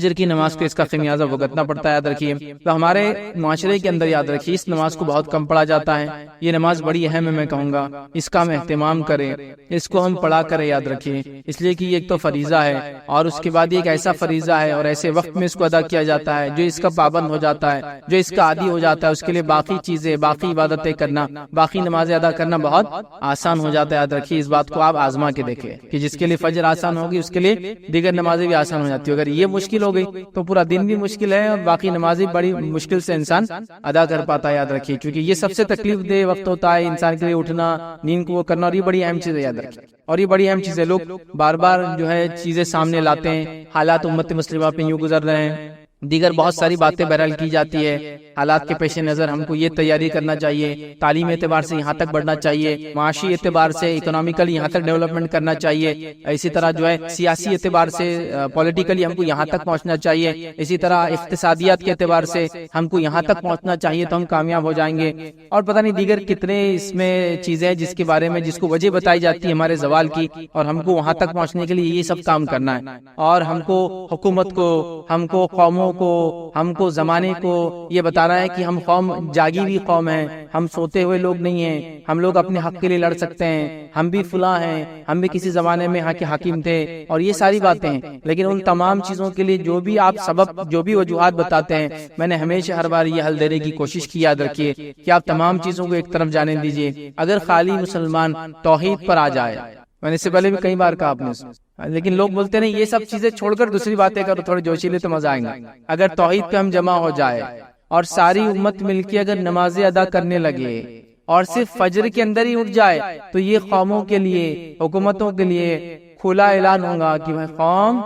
فجر کی نماز کو اس کا خمیازہ بھگتنا پڑتا ہے، یاد رکھیے۔ تو ہمارے معاشرے کے اندر یاد رکھیے اس نماز کو بہت کم پڑھا جاتا ہے، یہ نماز بڑی اہم ہے، میں کہوں گا اس کا ہم اہتمام کریں، اس کو ہم پڑھا کریں، یاد رکھیے، اس لیے کہ یہ ایک تو فریضہ ہے، اور اس کے بعد یہ ایک ایسا فریضہ ہے اور ایسے وقت میں اس کو ادا کیا جاتا ہے، جو اس کا پابند ہو جاتا ہے، جو اس کا عادی ہو جاتا ہے، اس کے لیے باقی چیزیں، باقی عبادتیں کرنا، باقی نمازیں ادا کرنا بہت آسان ہو جاتا ہے۔ یاد رکھیے اس بات کو آپ آزما کے دیکھیں کہ جس کے لیے فجر آسان ہوگی اس کے لیے دیگر نمازیں بھی آسان ہو جاتی ہے۔ اگر یہ مشکل ہو گئی تو پورا دن بھی مشکل ہے اور باقی نمازیں بڑی مشکل سے انسان ادا کر پاتا ہے، یاد رکھیے، کیونکہ یہ سب سے تکلیف دہ وقت ہوتا ہے انسان کے لیے، اٹھنا، نیند کو وہ کرنا، اور یہ بڑی اہم چیز ہے، یاد رکھیے، اور یہ بڑی اہم چیز ہے۔ لوگ بار بار جو ہے چیزیں سامنے لاتے ہیں، حالات امت مسلمہ پہ یوں گزر رہے ہیں، دیگر بہت ساری باتیں بہرحال کی جاتی ہے، حالات کے پیش نظر ہم کو یہ تیاری کرنا چاہیے، تعلیم اعتبار سے یہاں تک بڑھنا چاہیے، معاشی اعتبار سے اکنامیکلی یہاں تک ڈیولپمنٹ کرنا چاہیے، اسی طرح جو ہے سیاسی اعتبار سے پولیٹیکلی ہم کو یہاں تک پہنچنا چاہیے، اسی طرح اقتصادیات کے اعتبار سے ہم کو یہاں تک پہنچنا چاہیے تو ہم کامیاب ہو جائیں گے، اور پتہ نہیں دیگر کتنے اس میں چیزیں ہیں جس کے بارے میں جس کو وجہ بتائی جاتی ہے ہمارے زوال کی، اور ہم کو وہاں تک پہنچنے کے لیے یہ سب کام کرنا ہے، اور ہم کو حکومت کو، ہم کو قوموں کو، ہم کو زمانے کو یہ بتانا ہے کہ ہم قوم جاگی ہوئی قوم ہیں، ہم سوتے ہوئے لوگ نہیں ہیں، ہم لوگ اپنے حق کے لیے لڑ سکتے ہیں، ہم بھی فلاں ہیں، ہم بھی کسی زمانے میں یہاں کے حاکم تھے، اور یہ ساری باتیں ہیں۔ لیکن ان تمام چیزوں کے لیے جو بھی آپ سبب، جو بھی وجوہات بتاتے ہیں، میں نے ہمیشہ ہر بار یہ حل دینے کی کوشش کی، یاد رکھیے کہ آپ تمام چیزوں کو ایک طرف جانے دیجیے۔ اگر خالی مسلمان توحید پر آ جائے، میں نے اس سے پہلے بھی کئی بار کہا آپ نے، لیکن لوگ بولتے نہیں یہ سب چیزیں چھوڑ کر دوسری باتیں کرو، تھوڑے جوشیلے تو مزہ آئیں گا۔ اگر توحید پہ ہم جمع ہو جائے اور ساری امت مل کے اگر نمازیں ادا کرنے لگے اور صرف فجر کے اندر ہی اٹھ جائے تو یہ قوموں کے لیے، حکومتوں کے لیے کھلا اعلان ہوگا کہ بھائی قوم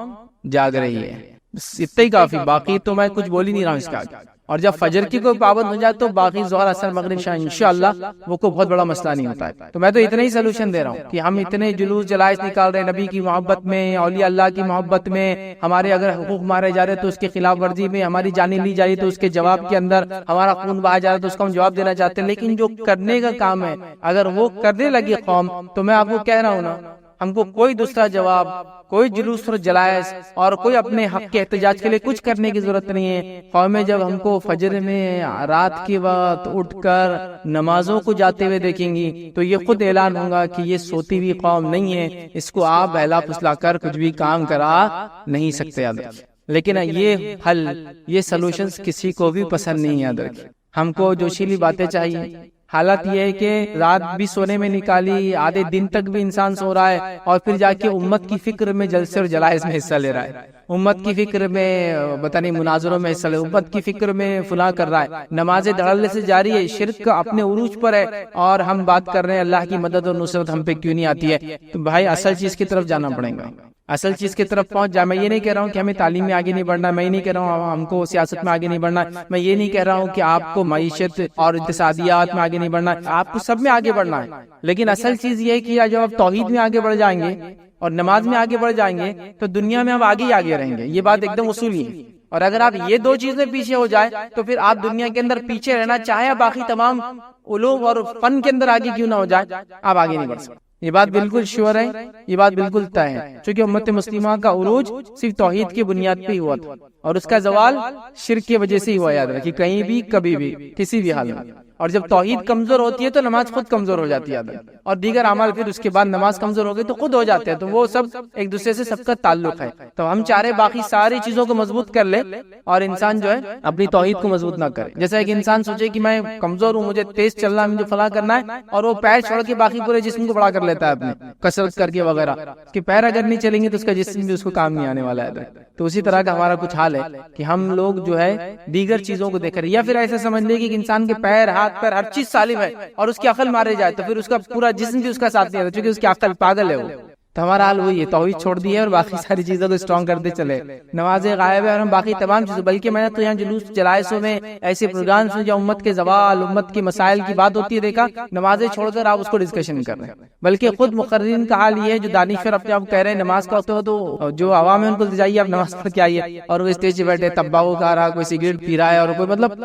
جاگ رہی ہے، بس اتنا ہی کافی، باقی تو میں کچھ بول ہی نہیں رہا ہوں اس کا آگے۔ اور جب فجر کی کوئی پابند ہو جائے تو باقی ظہر، عصر، مغرب، عشاء انشاءاللہ وہ کوئی بہت بڑا مسئلہ نہیں ہوتا ہے۔ تو میں تو اتنا ہی سلوشن دے رہا ہوں کہ ہم اتنے جلوس جلائس نکال رہے ہیں نبی کی محبت میں، اولیاء اللہ کی محبت میں، ہمارے اگر حقوق مارے جا رہے تو اس کی خلاف ورزی میں، ہماری جانیں لی جا رہی تو اس کے جواب کے اندر، ہمارا خون بہا جا رہا تو اس کا ہم جواب دینا چاہتے ہیں، لیکن جو کرنے کا کام ہے اگر وہ کرنے لگی قوم تو میں آپ کو کہہ رہا ہوں نا، ہم کو کوئی دوسرا جواب، کوئی جلوس اور جلائس اور کوئی اپنے حق کے احتجاج کے لیے کچھ کرنے کی ضرورت نہیں ہے۔ قومیں جب ہم کو فجر میں رات کے وقت اٹھ کر نمازوں کو جاتے ہوئے دیکھیں گی تو یہ خود اعلان ہوگا کہ یہ سوتی ہوئی قوم نہیں ہے، اس کو آپ بہلا پھسلا کر کچھ بھی کام کرا نہیں سکتے، یاد رکھیں۔ لیکن یہ حل، یہ سلوشنز کسی کو بھی پسند نہیں، یاد رکھیں۔ ہم کو جوشیلی باتیں چاہیے۔ حالت یہ ہے کہ رات بھی سونے میں نکالی، آدھے دن تک بھی انسان سو رہا ہے، اور پھر جا کے امت کی فکر میں جلسے اور جلائس میں حصہ لے رہا ہے، امت کی فکر میں پتہ نہیں مناظروں میں حصہ لے، امت کی فکر میں فلاں کر رہا ہے، نمازیں دھڑلے سے جاری ہے، شرک اپنے عروج پر ہے، اور ہم بات کر رہے ہیں اللہ کی مدد اور نصرت ہم پہ کیوں نہیں آتی ہے۔ تو بھائی اصل چیز کی طرف جانا پڑے گا، اصل چیز کی طرف پہنچ جائے۔ میں یہ نہیں کہہ رہا ہوں کہ ہمیں تعلیم میں آگے نہیں بڑھنا، میں یہ نہیں کہہ رہا ہوں ہم کو سیاست میں آگے نہیں بڑھنا، میں یہ نہیں کہہ رہا ہوں کہ آپ کو معیشت اور اقتصادیات میں آگے نہیں بڑھنا، آپ کو سب میں آگے بڑھنا ہے، لیکن اصل چیز یہ ہے کہ جب آپ توحید میں آگے بڑھ جائیں گے اور نماز میں آگے بڑھ جائیں گے تو دنیا میں آپ آگے ہی آگے رہیں گے، یہ بات ایک دم اصولی ہے۔ اور اگر آپ یہ دو چیزیں پیچھے ہو جائے تو پھر آپ دنیا کے اندر پیچھے رہنا چاہے باقی تمام علوم اور فن کے اندر آگے کیوں نہ ہو جائے، آپ آگے نہیں بڑھ سکتے۔ یہ بات بالکل شیور ہے، یہ بات بالکل طے ہے، چونکہ امت مسلمہ کا عروج صرف توحید کی بنیاد پہ ہی ہوا تھا، اور اس کا زوال شرک کی وجہ سے ہی ہوا، یاد رکھیے، کہیں بھی کبھی بھی کسی بھی حال میں۔ اور جب توحید کمزور ہوتی ہے تو نماز خود کمزور ہو جاتی ہے، اور دیگر اعمال پھر اس کے بعد نماز کمزور ہو گئی تو خود ہو جاتے ہیں، تو وہ سب ایک دوسرے سے سب کا تعلق ہے۔ تو ہم چاہ رہے باقی ساری چیزوں کو مضبوط کر لے اور انسان جو ہے اپنی توحید کو مضبوط نہ کرے۔ جیسا ایک انسان سوچے کہ میں کمزور ہوں، مجھے تیز چلنا ہے، مجھے فلاں کرنا ہے، اور وہ پیر چھوڑ کے باقی پورے جسم کو بڑا کر لیتا ہے اپنے کسرت کر کے وغیرہ، کہ پیر اگر نہیں چلیں گے تو اس کا جسم بھی اس کو کام نہیں آنے والا ہے۔ تو اسی طرح کا ہمارا کچھ حال ہے کہ ہم لوگ جو ہے دیگر چیزوں کو دیکھ رہے، یا پھر ایسے سمجھ لے کہ انسان کے پیر، ہاتھ، پیر، ہر چیز سالم ہے اور اس کی عقل مارے جائے تو پھر اس کا پورا جسم بھی اس کا ساتھ نہیں آتا، چونکہ اس کی عقل پاگل ہے وہ۔ تو ہمارا حال وہی ہے، توحید چھوڑ دی ہے اور باقی ساری چیزوں کو اسٹرانگ کرتے چلے، نمازیں غائب ہے اور ہم باقی تمام چیزیں، بلکہ میں نے تو یہاں جلوس جلائسوں میں ایسے پروگرامز میں جو امت کے زوال، امت کے مسائل کی بات ہوتی ہے دیکھا، نمازیں چھوڑ کر آپ اس کو ڈسکشن کر رہے ہیں۔ بلکہ خود مقررین کا حال یہ ہے، جو دانشور اپنے آپ کہہ رہے ہیں نماز کا ہوتا ہے تو جو عوام ہے ان کو جائیے آپ نماز پڑھ کے آئیے، اور وہ اسٹیج پہ بیٹھے تمباکو کھا رہا، کوئی سگریٹ پی رہا ہے، اور کوئی مطلب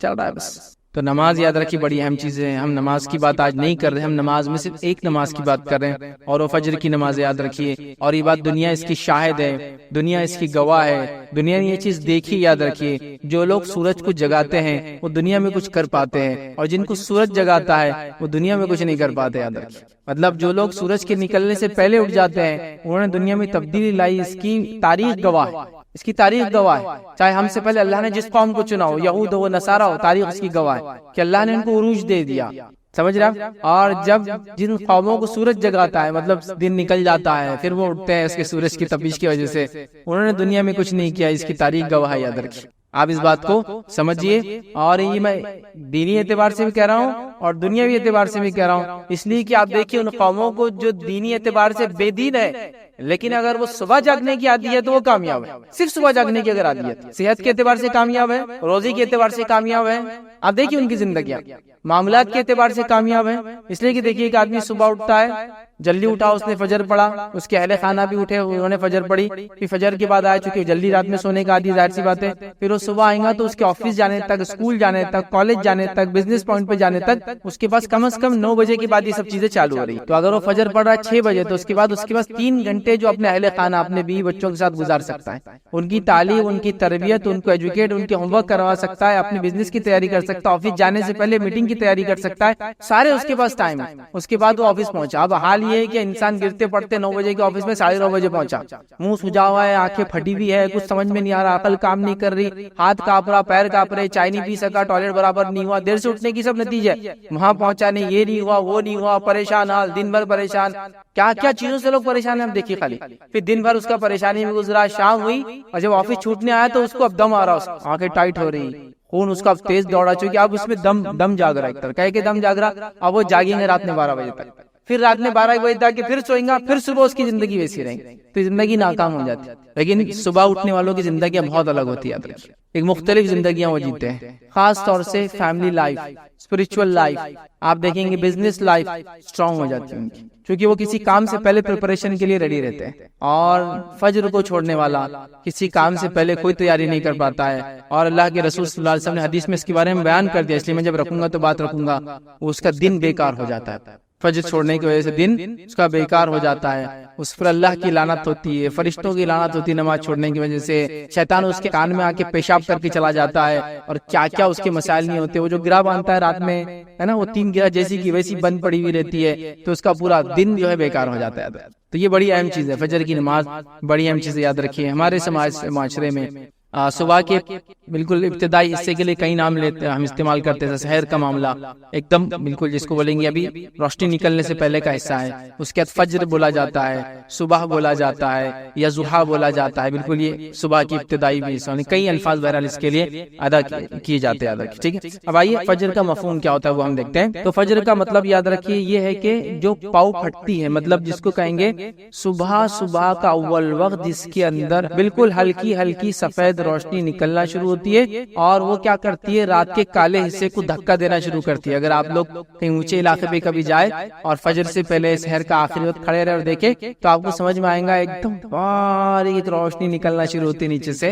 چل رہا ہے بس۔ تو نماز یاد رکھیے بڑی اہم چیز ہے، ہم نماز کی بات آج نہیں کر رہے، ہم نماز میں صرف ایک نماز کی بات کر رہے ہیں، اور وہ فجر کی نماز یاد رکھیے، اور یہ بات دنیا اس کی شاہد ہے، دنیا اس کی گواہ ہے، دنیا نے یہ چیز دیکھی، یاد رکھیے جو لوگ سورج کو جگاتے ہیں وہ دنیا میں کچھ کر پاتے ہیں، اور جن کو سورج جگاتا ہے وہ دنیا میں کچھ نہیں کر پاتے، یاد رکھیے۔ مطلب جو لوگ سورج کے نکلنے سے پہلے اٹھ جاتے ہیں انہوں نے دنیا میں تبدیلی لائی، اس کی تاریخ گواہ ہے، اس کی تاریخ گواہ ہے۔ چاہے ہم سے پہلے اللہ نے جس قوم کو چنا ہو، یہود ہو نصارہ ہو، تاریخ اس کی گواہ ہے کہ اللہ نے ان کو عروج دے دیا، سمجھ رہا۔ اور جب جن قوموں کو سورج جگاتا ہے مطلب دن نکل جاتا ہے پھر وہ اٹھتے ہیں اس کے سورج کی تپش کی وجہ سے، انہوں نے دنیا میں کچھ نہیں کیا، اس کی تاریخ گواہ ہے، یاد رکھیے۔ آپ اس بات کو سمجھیے، اور یہ میں دینی اعتبار سے بھی کہہ رہا ہوں اور دنیاوی اعتبار سے بھی کہہ رہا ہوں، اس لیے کہ آپ دیکھیے ان قوموں کو جو دینی اعتبار سے بے دین ہے لیکن اگر وہ صبح جاگنے کی عادی ہے تو وہ کامیاب ہے، صرف صبح جاگنے کی اگر عادی ہے، صحت کے اعتبار سے کامیاب ہے، روزی کے اعتبار سے کامیاب ہے۔ آپ دیکھیے ان کی زندگیاں معاملات کے اعتبار سے کامیاب ہے، اس لیے کہ دیکھیے ایک آدمی صبح اٹھتا ہے، جلدی اٹھا، اس نے فجر پڑھا، اس کے اہل خانہ بھی اٹھے، انہوں نے فجر پڑھی، پھر فجر کے بعد آئے، چونکہ جلدی رات میں سونے کا عادی، ظاہر سی بات ہے، پھر وہ صبح آئیں گا تو اس کے آفس جانے تک، اسکول جانے تک، کالج جانے تک، بزنس پوائنٹ پہ جانے تک اس کے پاس کم از کم 9 بجے کے بعد یہ سب چیزیں چالو ہو رہی۔ تو اگر وہ فجر پڑھ رہا ہے 6 بجے تو اس کے پاس 3 گھنٹے جو اپنے اہل خانہ، اپنے بیوی بچوں کے ساتھ گزار سکتا ہے، ان کی تعلیم، ان کی تربیت، ان کو ایجوکیٹ، ان کے ہوم ورک کروا سکتا ہے، اپنے بزنس کی تیاری کر سکتا ہے، آفس جانے سے پہلے میٹنگ کی تیاری کر سکتا ہے، سارے اس کے پاس ٹائم ہے۔ اس کے بعد وہ آفس پہنچا۔ اب حال یہ ہے کہ انسان گرتے پڑتے 9 بجے کے آفس میں 9:30 بجے پہنچا، منہ سجا ہوا ہے، آنکھیں پھٹی ہوئی ہے، کچھ سمجھ میں نہیں آ رہا، عقل کام نہیں کر رہی، ہاتھ کانپ رہا، پیر کانپ رہے، چائے نہیں پی سکا، ٹوائلٹ برابر نہیں ہوا، دیر سے اٹھنے کی سب نتیجے، وہاں پہنچا نہیں، یہ نہیں ہوا، وہ نہیں ہوا، پریشان حال، دن بھر پریشان، کیا کیا چیزوں سے لوگ پریشان ہیں ہم دیکھیے خالی۔ پھر دن بھر اس کا پریشانی میں گزرا، شام ہوئی اور جب آفس چھوٹنے آیا تو اس کو اب دم آ رہا، آنکھیں ٹائٹ ہو رہی، خون اس کا اب تیز دوڑا، چونکہ اب اس میں دم جاگ رہا، ایک طرح کہہ کے دم جاگ رہا، اب وہ جاگیں گے رات میں 12 بجے تک، پھر رات میں 12 بجے تک پھر سوئیں گا، پھر صبح اس کی زندگی ویسی رہے گی، تو زندگی ناکام ہو جاتی ہے۔ لیکن صبح اٹھنے والوں کی زندگیاں بہت الگ ہوتی ہے، ایک مختلف زندگیاں وہ جیتے ہیں، خاص طور سے فیملی لائف، اسپرچول لائف، آپ دیکھیں گے بزنس لائف اسٹرانگ ہو جاتی ہے ان کی، کیونکہ وہ کسی کام سے پہلے پریپریشن کے لیے ریڈی رہتے ہیں، اور فجر کو چھوڑنے والا کسی کام سے پہلے کوئی تیاری نہیں کر پاتا ہے، اور اللہ کے رسول صلی اللہ علیہ وسلم نے حدیث میں اس کے بارے میں بیان کر دیا، اس لیے میں جب رکھوں گا تو بات رکھوں گا، اس کا دن بیکار ہو جاتا ہے، فجر چھوڑنے کی وجہ سے دن اس کا بیکار ہو جاتا ہے، اس پر اللہ کی لعنت ہوتی ہے، فرشتوں کی لعنت ہوتی ہے نماز چھوڑنے کی وجہ سے، شیطان اس کے کان میں آ کے پیشاب کر کے چلا جاتا ہے، اور کیا کیا اس کے مسائل نہیں ہوتے، وہ جو گرہ باندھتا ہے رات میں ہے نا، وہ 3 گرہ جیسی کی ویسی بند پڑی ہوئی رہتی ہے، تو اس کا پورا دن جو ہے بیکار ہو جاتا ہے۔ تو یہ بڑی اہم چیز ہے، فجر کی نماز بڑی اہم چیز، یاد رکھیے۔ ہمارے معاشرے میں صبح کے بالکل ابتدائی حصے کے لیے کئی نام لیتے ہم استعمال کرتے ہیں، سحر کا معاملہ ایک دم بالکل جس کو بولیں گے ابھی روشنی نکلنے سے پہلے کا حصہ ہے، اس کے بعد فجر بولا جاتا ہے، صبح بولا جاتا ہے، یا ضحیٰ بولا جاتا ہے، بالکل یہ صبح کی ابتدائی بھی حصہ، کئی الفاظ بہرحال اس کے لیے ادا کیے جاتے ہیں، ٹھیک ہے۔ اب آئیے فجر کا مفہوم کیا ہوتا ہے وہ ہم دیکھتے ہیں۔ تو فجر کا مطلب یاد رکھیے یہ ہے کہ جو پاؤ پھٹتی ہے، مطلب جس کو کہیں گے صبح کا اول وقت جس کے اندر بالکل ہلکی ہلکی سفید روشنی نکلنا شروع ہوتی ہے، اور وہ کیا کرتی ہے، رات کے کالے حصے کو دھکا دینا شروع کرتی ہے۔ اگر آپ لوگ کہیں اونچے علاقے پہ کبھی جائے اور فجر سے پہلے سحر کا آخری وقت کھڑے رہے اور دیکھے تو آپ کو سمجھ میں آئے گا ایک دم باریک روشنی نکلنا شروع ہوتی ہے نیچے سے،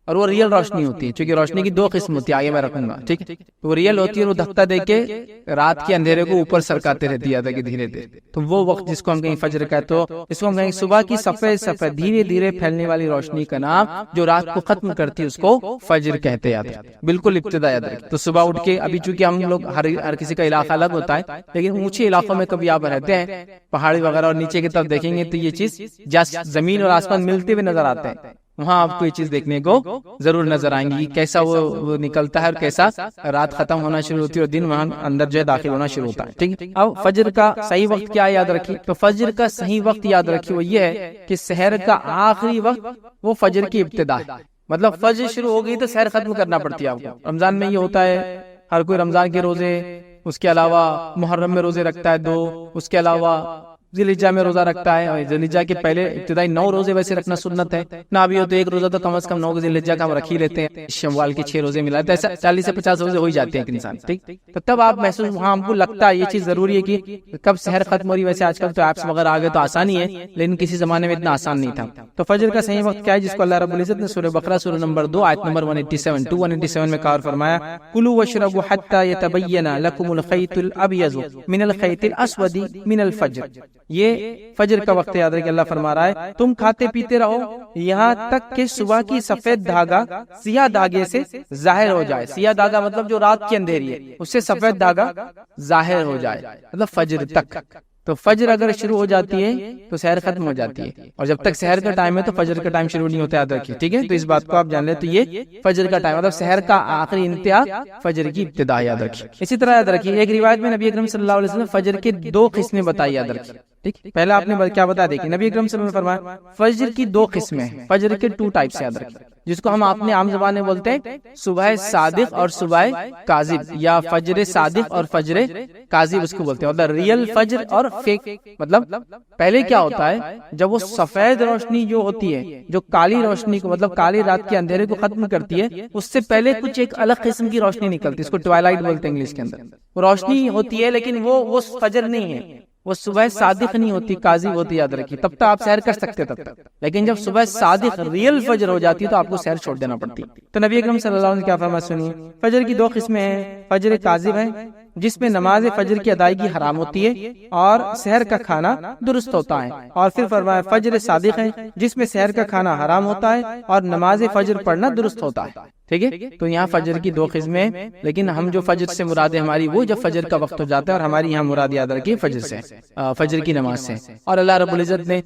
اور وہ ریئل روشنی ہوتی ہے، کیونکہ روشنی کی 2 قسم ہوتی ہے، آگے میں رکھوں گا، ٹھیک ہے۔ تو وہ ریئل ہوتی ہے اور وہ دھکا دے کے رات کے اندھیرے کو اوپر سرکاتے رہتی ہے کہ دھیرے دھیرے، تو وہ وقت جس کو ہم کہیں فجر کا ہے، تو اس کو ہم کہیں صبح کی سفید سفید دھیرے دھیرے پھیلنے والی روشنی کا نام جو رات کو ختم کرتی ہے اس کو فجر کہتے ہیں، بالکل ابتدا یاد رکھیں۔ تو صبح اٹھ کے ابھی چونکہ ہم لوگ ہر کسی کا علاقہ الگ ہوتا ہے، لیکن اونچے علاقوں میں کبھی آپ رہتے ہیں پہاڑی وغیرہ اور نیچے کی طرف دیکھیں گے تو یہ چیز زمین اور آسمان ملتے ہوئے نظر آتے ہیں، وہاں آپ کو یہ چیز دیکھنے کو ضرور نظر آئیں گی، کیسا وہ نکلتا ہے اور کیسا رات ختم ہونا شروع ہوتی ہے اور دن وہاں اندر جو ہے داخل ہونا شروع ہوتا ہے، ٹھیک ہے۔ اب فجر کا صحیح وقت کیا یاد رکھیے، تو فجر کا صحیح وقت یاد رکھیے وہ یہ ہے کہ سحر کا آخری وقت وہ فجر کی ابتدا ہے، مطلب فجر شروع ہو گئی تو سحر ختم کرنا پڑتی ہے آپ کو۔ رمضان میں یہ ہوتا ہے، ہر کوئی رمضان کے روزے، اس کے علاوہ محرم میں روزے رکھتا ہے 2، اس کے علاوہ ذی الحجہ میں روزہ رکھتا ہے، اور ذی الحجہ کے پہلے ابتدائی 9 روزے ویسے رکھنا سنت ہے، نہ بھی ہو تو 1 روزہ تو کم از کم 9 ذی الحجہ کا ہم رکھ ہی لیتے ہیں، شوال کے 6 روزے ملاتے ہیں، 40 سے 50 روزے ہو ہی جاتے ہیں ایک انسان، ٹھیک۔ تو تب آپ محسوس، وہاں ہم کو لگتا ہے یہ چیز ضروری ہے کہ کب سحر ختم ہو رہی، ویسے آج کل تو ایپس وغیرہ آ گئے تو آسانی ہے، لیکن کسی زمانے میں اتنا آسان نہیں تھا۔ تو فجر کا صحیح وقت کیا ہے، جس کو اللہ رب العزت نے سورہ بقرہ سورہ نمبر 2 آیت نمبر 187 میں کہا فرمایا، کلوا واشربوا حتى يتبين لكم الخيط الابيض من الخيط الاسود من الفجر، یہ فجر کا وقت یاد رکھیے. اللہ فرما رہا ہے تم کھاتے پیتے رہو یہاں تک کہ صبح کی سفید دھاگا سیاہ دھاگے سے ظاہر ہو جائے. سیاہ دھاگا مطلب جو رات کی اندھیری ہے اس سے سفید دھاگا ظاہر ہو جائے, مطلب فجر تک. تو فجر اگر شروع ہو جاتی ہے تو سحر ختم ہو جاتی ہے, اور جب تک سحر کا ٹائم ہے تو فجر کا ٹائم شروع نہیں ہوتا, یاد رکھیے. ٹھیک ہے, تو اس بات کو آپ جان لیں. تو یہ فجر کا ٹائم مطلب سحر کا آخری انتہا, فجر کی ابتدا, یاد رکھیے. اسی طرح یاد رکھیے ایک روایت میں نبی اکرم صلی اللہ علیہ وسلم فجر کے 2 قسمیں بتائی, یاد رکھیے. ٹھیک, پہلا آپ نے کیا بتا دیکھیں نبی اکرم صلی اللہ علیہ وسلم نے فرمایا فجر کی 2 قسمیں ہیں. فجر کے 2 ٹائپس, یاد رکھیے, جس کو ہم اپنے عام زبان میں بولتے ہیں صبح صادق اور صبح کاذب, یا فجر صادق اور فجر کاذب اس کو بولتے ہیں. مطلب ریئل فجر اور فیک. مطلب پہلے کیا ہوتا ہے جب وہ سفید روشنی جو ہوتی ہے جو کالی روشنی کو مطلب کالی رات کے اندھیرے کو ختم کرتی ہے, اس سے پہلے کچھ ایک الگ قسم کی روشنی نکلتی ہے, اس کو ٹوائلائٹ بولتے ہیں انگلش کے اندر. وہ روشنی ہوتی ہے لیکن وہ فجر نہیں ہے, وہ صبح صادق نہیں ہوتی, کاذب ہوتی, یاد رکھیے. تب تک آپ سحر کر سکتے تب تک, لیکن جب صبح صادق ریئل فجر ہو جاتی ہے تو آپ کو سحر چھوڑ دینا پڑتی. تو نبی اکرم صلی اللہ علیہ وسلم نے کیا فرمایا سنیے. فجر کی 2 قسمیں ہیں. فجر کاذب ہے جس میں نماز فجر کی ادائیگی حرام ہوتی ہے اور سحر کا کھانا درست ہوتا ہے, اور پھر فرمایا فجر صادق ہے جس میں سحر کا کھانا حرام ہوتا ہے اور نماز فجر پڑھنا درست ہوتا ہے. ٹھیک ہے, تو یہاں فجر کی 2 قسمیں, لیکن ہم جو فجر سے مراد ہے ہماری وہ جب فجر کا وقت ہو جاتا ہے, اور ہماری یہاں مراد یاد رکھیے فجر سے, فجر کی نماز سے. اور اللہ رب العزت نے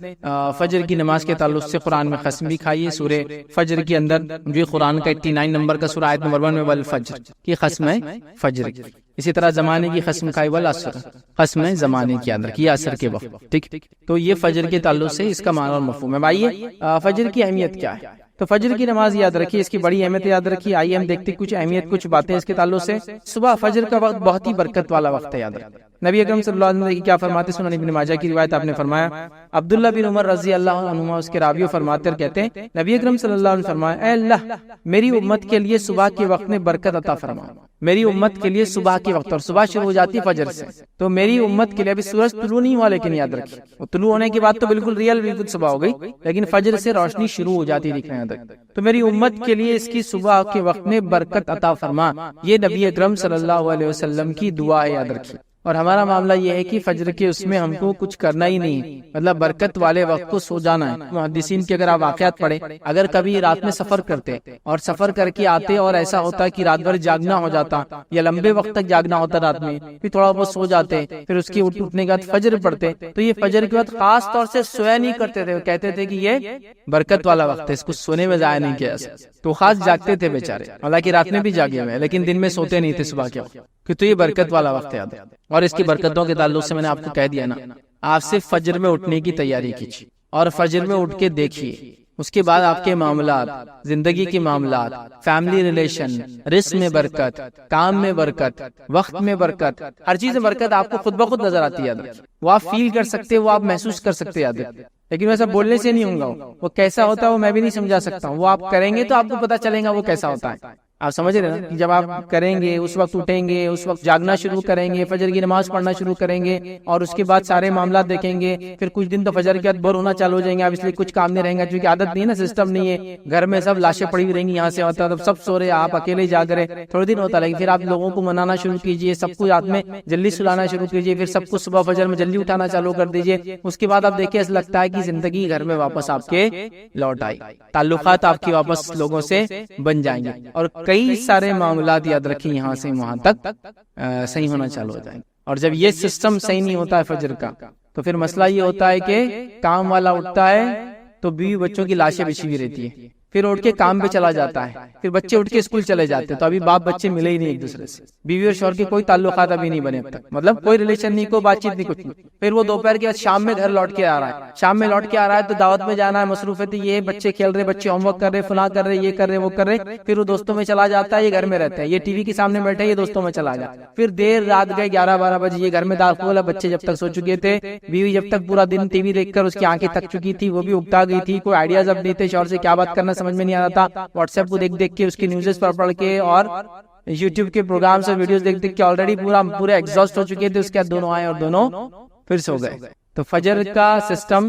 فجر کی نماز کے تعلق سے قرآن میں قسم بھی کھائی ہے. سورہ فجر کے اندر جو قرآن کا 89 نمبر کا سورہ آیت نمبر 1 میں والفجر کی قسم ہے فجر کی. اسی طرح زمانے کی قسم کھائی والعصر, قسم ہے زمانے کے اندر کی, عصر کے وقت. ٹھیک, تو یہ فجر کے تعلق سے اس کا معنی اور مفہوم ہے. آئیے فجر کی اہمیت کیا ہے. تو فجر کی نماز یاد رکھیے, اس کی بڑی اہمیت یاد رکھیے. آئیے ہم دیکھتے کچھ اہمیت, کچھ باتیں اس کے تعلق سے. صبح فجر کا وقت بہت ہی برکت والا وقت ہے, یاد رکھیے. نبی اکرم صلی اللہ علیہ وسلم کیا فرماتے, سنن ابن ماجہ کی روایت آپ نے فرمایا عبداللہ بن عمر رضی اللہ عنہما اس کے راوی فرماتے اور کہتے ہیں نبی اکرم صلی اللہ علیہ وسلم فرمایا اے اللہ میری امت کے لیے صبح کے وقت میں برکت عطا فرما. میری امت کے لیے صبح کے وقت, اور صبح شروع ہو جاتی ہے فجر سے, تو میری امت کے لیے ابھی سورج طلوع نہیں ہوا, لیکن یاد رکھیے وہ طلوع ہونے کے بعد تو بالکل بالکل صبح ہو گئی, لیکن فجر سے روشنی شروع ہو جاتی ہے, دکھنا یاد رکھیے. تو میری امت کے لیے اس کی صبح کے وقت میں برکت عطا فرما. یہ نبی اکرم صلی اللہ علیہ وسلم کی دعا ہے, یاد رکھیے. اور ہمارا معاملہ یہ ہے کہ فجر کے اس میں ہم کو کچھ کرنا ہی نہیں, مطلب برکت والے وقت کو سو جانا ہے. محدثین کے اگر آپ واقعات پڑھیں, اگر کبھی رات میں سفر کرتے اور سفر کر کے آتے اور ایسا ہوتا کہ رات بھر جاگنا ہو جاتا یا لمبے وقت تک جاگنا ہوتا رات میں, پھر تھوڑا بہت سو جاتے, پھر اس کے اٹھنے کے بعد فجر پڑھتے, تو یہ فجر کے بعد خاص طور سے سویا نہیں کرتے تھے, کہتے تھے کہ یہ برکت والا وقت ہے, اس کو سونے میں ضائع نہیں کیا. تو خاص جاگتے تھے بیچارے, حالانکہ رات میں بھی جاگے ہوئے لیکن دن میں سوتے نہیں تھے صبح کے وقت, کہ تو یہ برکت والا وقت یاد ہے. اور اس کی برکتوں کے تعلق سے میں نے آپ کو کہہ دیا نا, آپ سے فجر میں اٹھنے کی تیاری کیجیے اور فجر میں اٹھ کے دیکھیے. اس کے بعد آپ کے معاملات, زندگی کے معاملات, فیملی ریلیشن, رزق میں برکت, کام میں برکت, وقت میں برکت, ہر چیز میں برکت آپ کو خود بخود نظر آتی ہے. وہ آپ فیل کر سکتے, وہ آپ محسوس کر سکتے یاد ہے. لیکن ویسا بولنے سے نہیں ہوگا, وہ کیسا ہوتا ہے وہ میں بھی نہیں سمجھا سکتا ہوں, وہ آپ کریں گے تو آپ کو پتا چلے گا وہ کیسا ہوتا ہے. آپ سمجھ رہے ہیں, جب آپ کریں گے اس وقت اٹھیں گے, اس وقت جاگنا شروع کریں گے, فجر کی نماز پڑھنا شروع کریں گے, اور اس کے بعد سارے معاملات دیکھیں گے. پھر کچھ دن تو فجر کے بعد بور ہونا چالو ہو جائیں گے, آپ اس لیے کچھ کام نہیں رہیں گا, کیونکہ عادت نہیں ہے نا, سسٹم نہیں ہے. گھر میں سب لاشیں پڑی ہوئی رہیں گی, یہاں سے ہوتا ہے سب سو رہے, آپ اکیلے جاگ رہے, تھوڑے دن ہوتا ہے. پھر آپ لوگوں کو منانا شروع کیجیے, سب کو رات میں جلدی سلانا شروع کیجیے, پھر سب کو صبح فجر میں جلدی اٹھانا چالو کر دیجیے. اس کے بعد آپ دیکھیں ایسا لگتا ہے کہ زندگی گھر میں واپس آپ کے لوٹ آئی, تعلقات آپ کی واپس لوگوں سے بن جائیں گے, اور کئی سارے معاملات یاد رکھیں یہاں سے وہاں تک صحیح ہونا چالو ہو جائیں گے. اور جب یہ سسٹم صحیح نہیں ہوتا ہے فجر کا, تو پھر مسئلہ یہ ہوتا ہے کہ کام والا اٹھتا ہے تو بیوی بچوں کی لاشیں بچھی ہوئی رہتی ہے, پھر اٹھ کے کام پہ چلا جاتا ہے, پھر بچے اٹھ کے اسکول چلے جاتے ہیں, تو ابھی باپ بچے ملے ہی نہیں ایک دوسرے سے, بیوی اور شوہر کے کوئی تعلقات ابھی نہیں بنے اب تک, مطلب کوئی ریلیشن نہیں, کوئی بات چیت نہیں, کچھ نہیں. پھر وہ دوپہر کے بعد شام میں گھر لوٹ کے آ رہا ہے, شام میں لوٹ کے آ رہا ہے تو دعوت میں جانا ہے, مصروفیت یہ بچے کھیل رہے, بچے ہوم ورک کر رہے, فلاں کر رہے, یہ کر رہے, وہ کر رہے, پھر وہ دوستوں میں چلا جاتا ہے, یہ گھر میں رہتا ہے, یہ ٹی وی کے سامنے بیٹھے, یہ دوستوں میں چلا جاتا ہے. پھر دیر رات گئے 11-12 بجے, یہ گھر میں داخل ہے, بچے جب تک سو چکے تھے, بیوی جب تک پورا دن ٹی وی دیکھ کر اس کی آنکھیں تھک چکی تھی, وہ بھی اکتا گئی تھی, کوئی آئیڈیاز اب نہیں تھے, شوہر سے کیا بات کرنا سمجھ میں نہیں آ رہا تھا, واٹس ایپ کو دیکھ کے, اس کی نیوزز پڑھ کے, اور یوٹیوب کے پروگرام سے ویڈیوز دیکھ کے آلریڈی پورے ایگزاسٹ ہو چکے تھے. اس کے بعد دونوں آئے اور دونوں پھر سو گئے. تو فجر کا سسٹم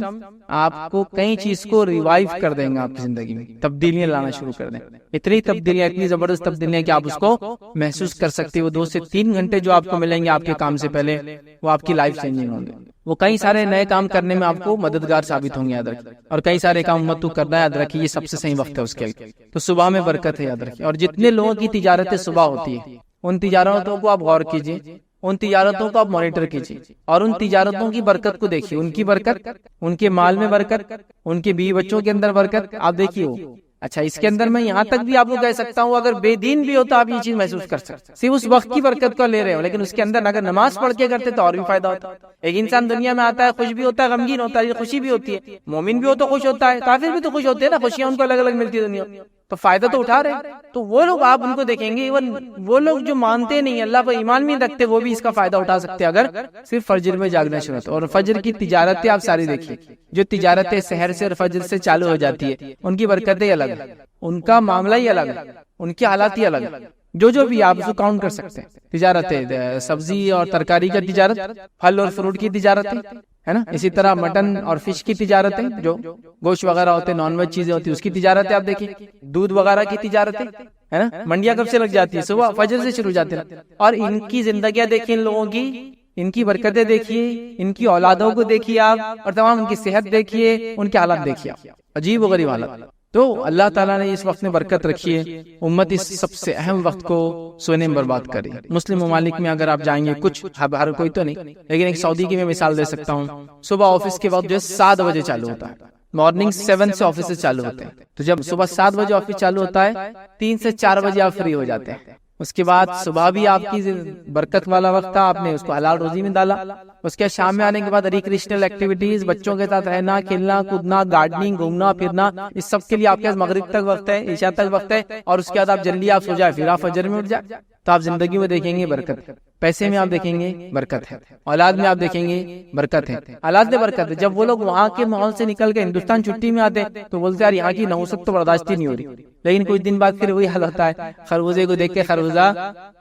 آپ کو کئی چیز کو ریوائیو کر دیں گے، آپ کی زندگی میں تبدیلیاں لانا شروع کر دیں، اتنی تبدیلیاں، اتنی زبردست تبدیلیاں کہ آپ اس کو محسوس کر سکتے ہو۔ 2 سے 3 گھنٹے جو آپ کو ملیں گے آپ کے کام سے پہلے، وہ آپ کی لائف چینجنگ ہوں گے، وہ کئی سارے نئے کام کرنے میں آپ کو مددگار ثابت ہوں گے، یاد رکھیں۔ اور کئی سارے کام امت کو کرنا ہے، یاد رکھیے یہ سب سے صحیح وقت ہے اس کے لیے۔ تو صبح میں برکت ہے، یاد رکھیے۔ اور جتنے لوگوں کی تجارتیں صبح ہوتی ہے، ان تجارتوں کو آپ غور کیجیے، ان تجارتوں کو آپ مانیٹر کیجیے، اور ان تجارتوں کی برکت کو دیکھیے، ان کی برکت، ان کے مال میں برکت، ان کے بیوی بچوں کے اندر برکت آپ دیکھیے ہو۔ اچھا، اس کے اندر میں یہاں تک بھی آپ کو کہہ سکتا ہوں، اگر بے دین بھی ہوتا آپ یہ چیز محسوس کر سکتے، صرف اس وقت کی برکت کو لے رہے ہو، لیکن اس کے اندر اگر نماز پڑھ کے کرتے تو اور بھی فائدہ ہوتا۔ ایک انسان دنیا میں آتا ہے، خوش بھی ہوتا ہے، غمگین ہوتا ہے، خوشی بھی ہوتی ہے، مومن بھی ہو تو خوش ہوتا ہے، کافر بھی تو خوش ہوتے ہیں نا، خوشیاں ان کو الگ الگ ملتی ہے دنیا، تو فائدہ تو اٹھا رہے ہیں۔ تو وہ لوگ آپ ان کو دیکھیں گے، ایون وہ لوگ جو مانتے نہیں اللہ پر ایمان بھی رکھتے، وہ بھی اس کا فائدہ اٹھا سکتے اگر صرف فجر میں جاگنا شروع ہوتا۔ اور فجر کی تجارتیں آپ ساری دیکھیے، جو تجارتیں سحر سے اور فجر سے چالو ہو جاتی ہے، ان کی برکتیں الگ ہیں، ان کا معاملہ ہی الگ ہے، ان کی حالات ہی الگ ہے، جو بھی آپ اس کو کاؤنٹ کر سکتے ہیں۔ تجارتیں، سبزی اور ترکاری کا تجارت، پھل اور فروٹ کی تجارتیں، ہے نا، اسی طرح مٹن اور فش کی تجارتیں، جو گوشت وغیرہ ہوتے، نان ویج چیزیں ہوتی، اس کی تجارتیں آپ دیکھیں، دودھ وغیرہ کی تجارتیں، ہے نا، منڈیاں کب سے لگ جاتی ہے؟ صبح فجر سے شروع ہو جاتے ہیں۔ اور ان کی زندگیاں دیکھیں، ان لوگوں کی، ان کی برکتیں دیکھیے، ان کی اولادوں کو دیکھیے آپ، اور تمام ان کی صحت دیکھیے، ان کے حالات دیکھیے آپ، عجیب و غریب حالات۔ تو اللہ تعالیٰ نے اس وقت میں برکت رکھی ہے، امت اس سب سے اہم وقت کو سونے میں برباد کری۔ مسلم ممالک میں اگر آپ جائیں گے، کچھ ہر کوئی تو نہیں، لیکن ایک سعودی کی میں مثال دے سکتا ہوں، صبح آفس کے وقت جو ہے 7 بجے چالو ہوتا ہے، مارننگ 7 سے آفس چالو ہوتے ہیں، تو جب صبح 7 بجے آفس چالو ہوتا ہے، 3 سے 4 بجے آپ فری ہو جاتے ہیں۔ اس کے بعد صبح بھی آپ کی برکت والا وقت تھا، آپ نے اس کو حلال روزی میں ڈالا۔ اس کے شام میں آنے کے بعد ریکریشنل ایکٹیویٹیز، بچوں کے ساتھ رہنا، کھیلنا کودنا، گارڈننگ، گھومنا پھرنا، اس سب کے لیے آپ کے پاس مغرب تک وقت ہے، عشاء تک وقت ہے، اور اس کے بعد آپ جلدی آپ سو جائے، پھر آپ فجر میں اٹھ جائے، تو آپ زندگی میں دیکھیں گے برکت، پیسے میں آپ دیکھیں گے برکت ہے، اولاد میں آپ دیکھیں گے برکت ہے، اولاد میں برکت ہے۔ جب وہ لوگ وہاں کے ماحول سے نکل کے ہندوستان چھٹی میں آتے ہیں تو بولتے ہیں یار یہاں کی نحوست تو برداشت ہی نہیں ہو رہی، لیکن کچھ دن بعد پھر وہی حال ہوتا ہے، خربوزے کو دیکھ کے خربوزہ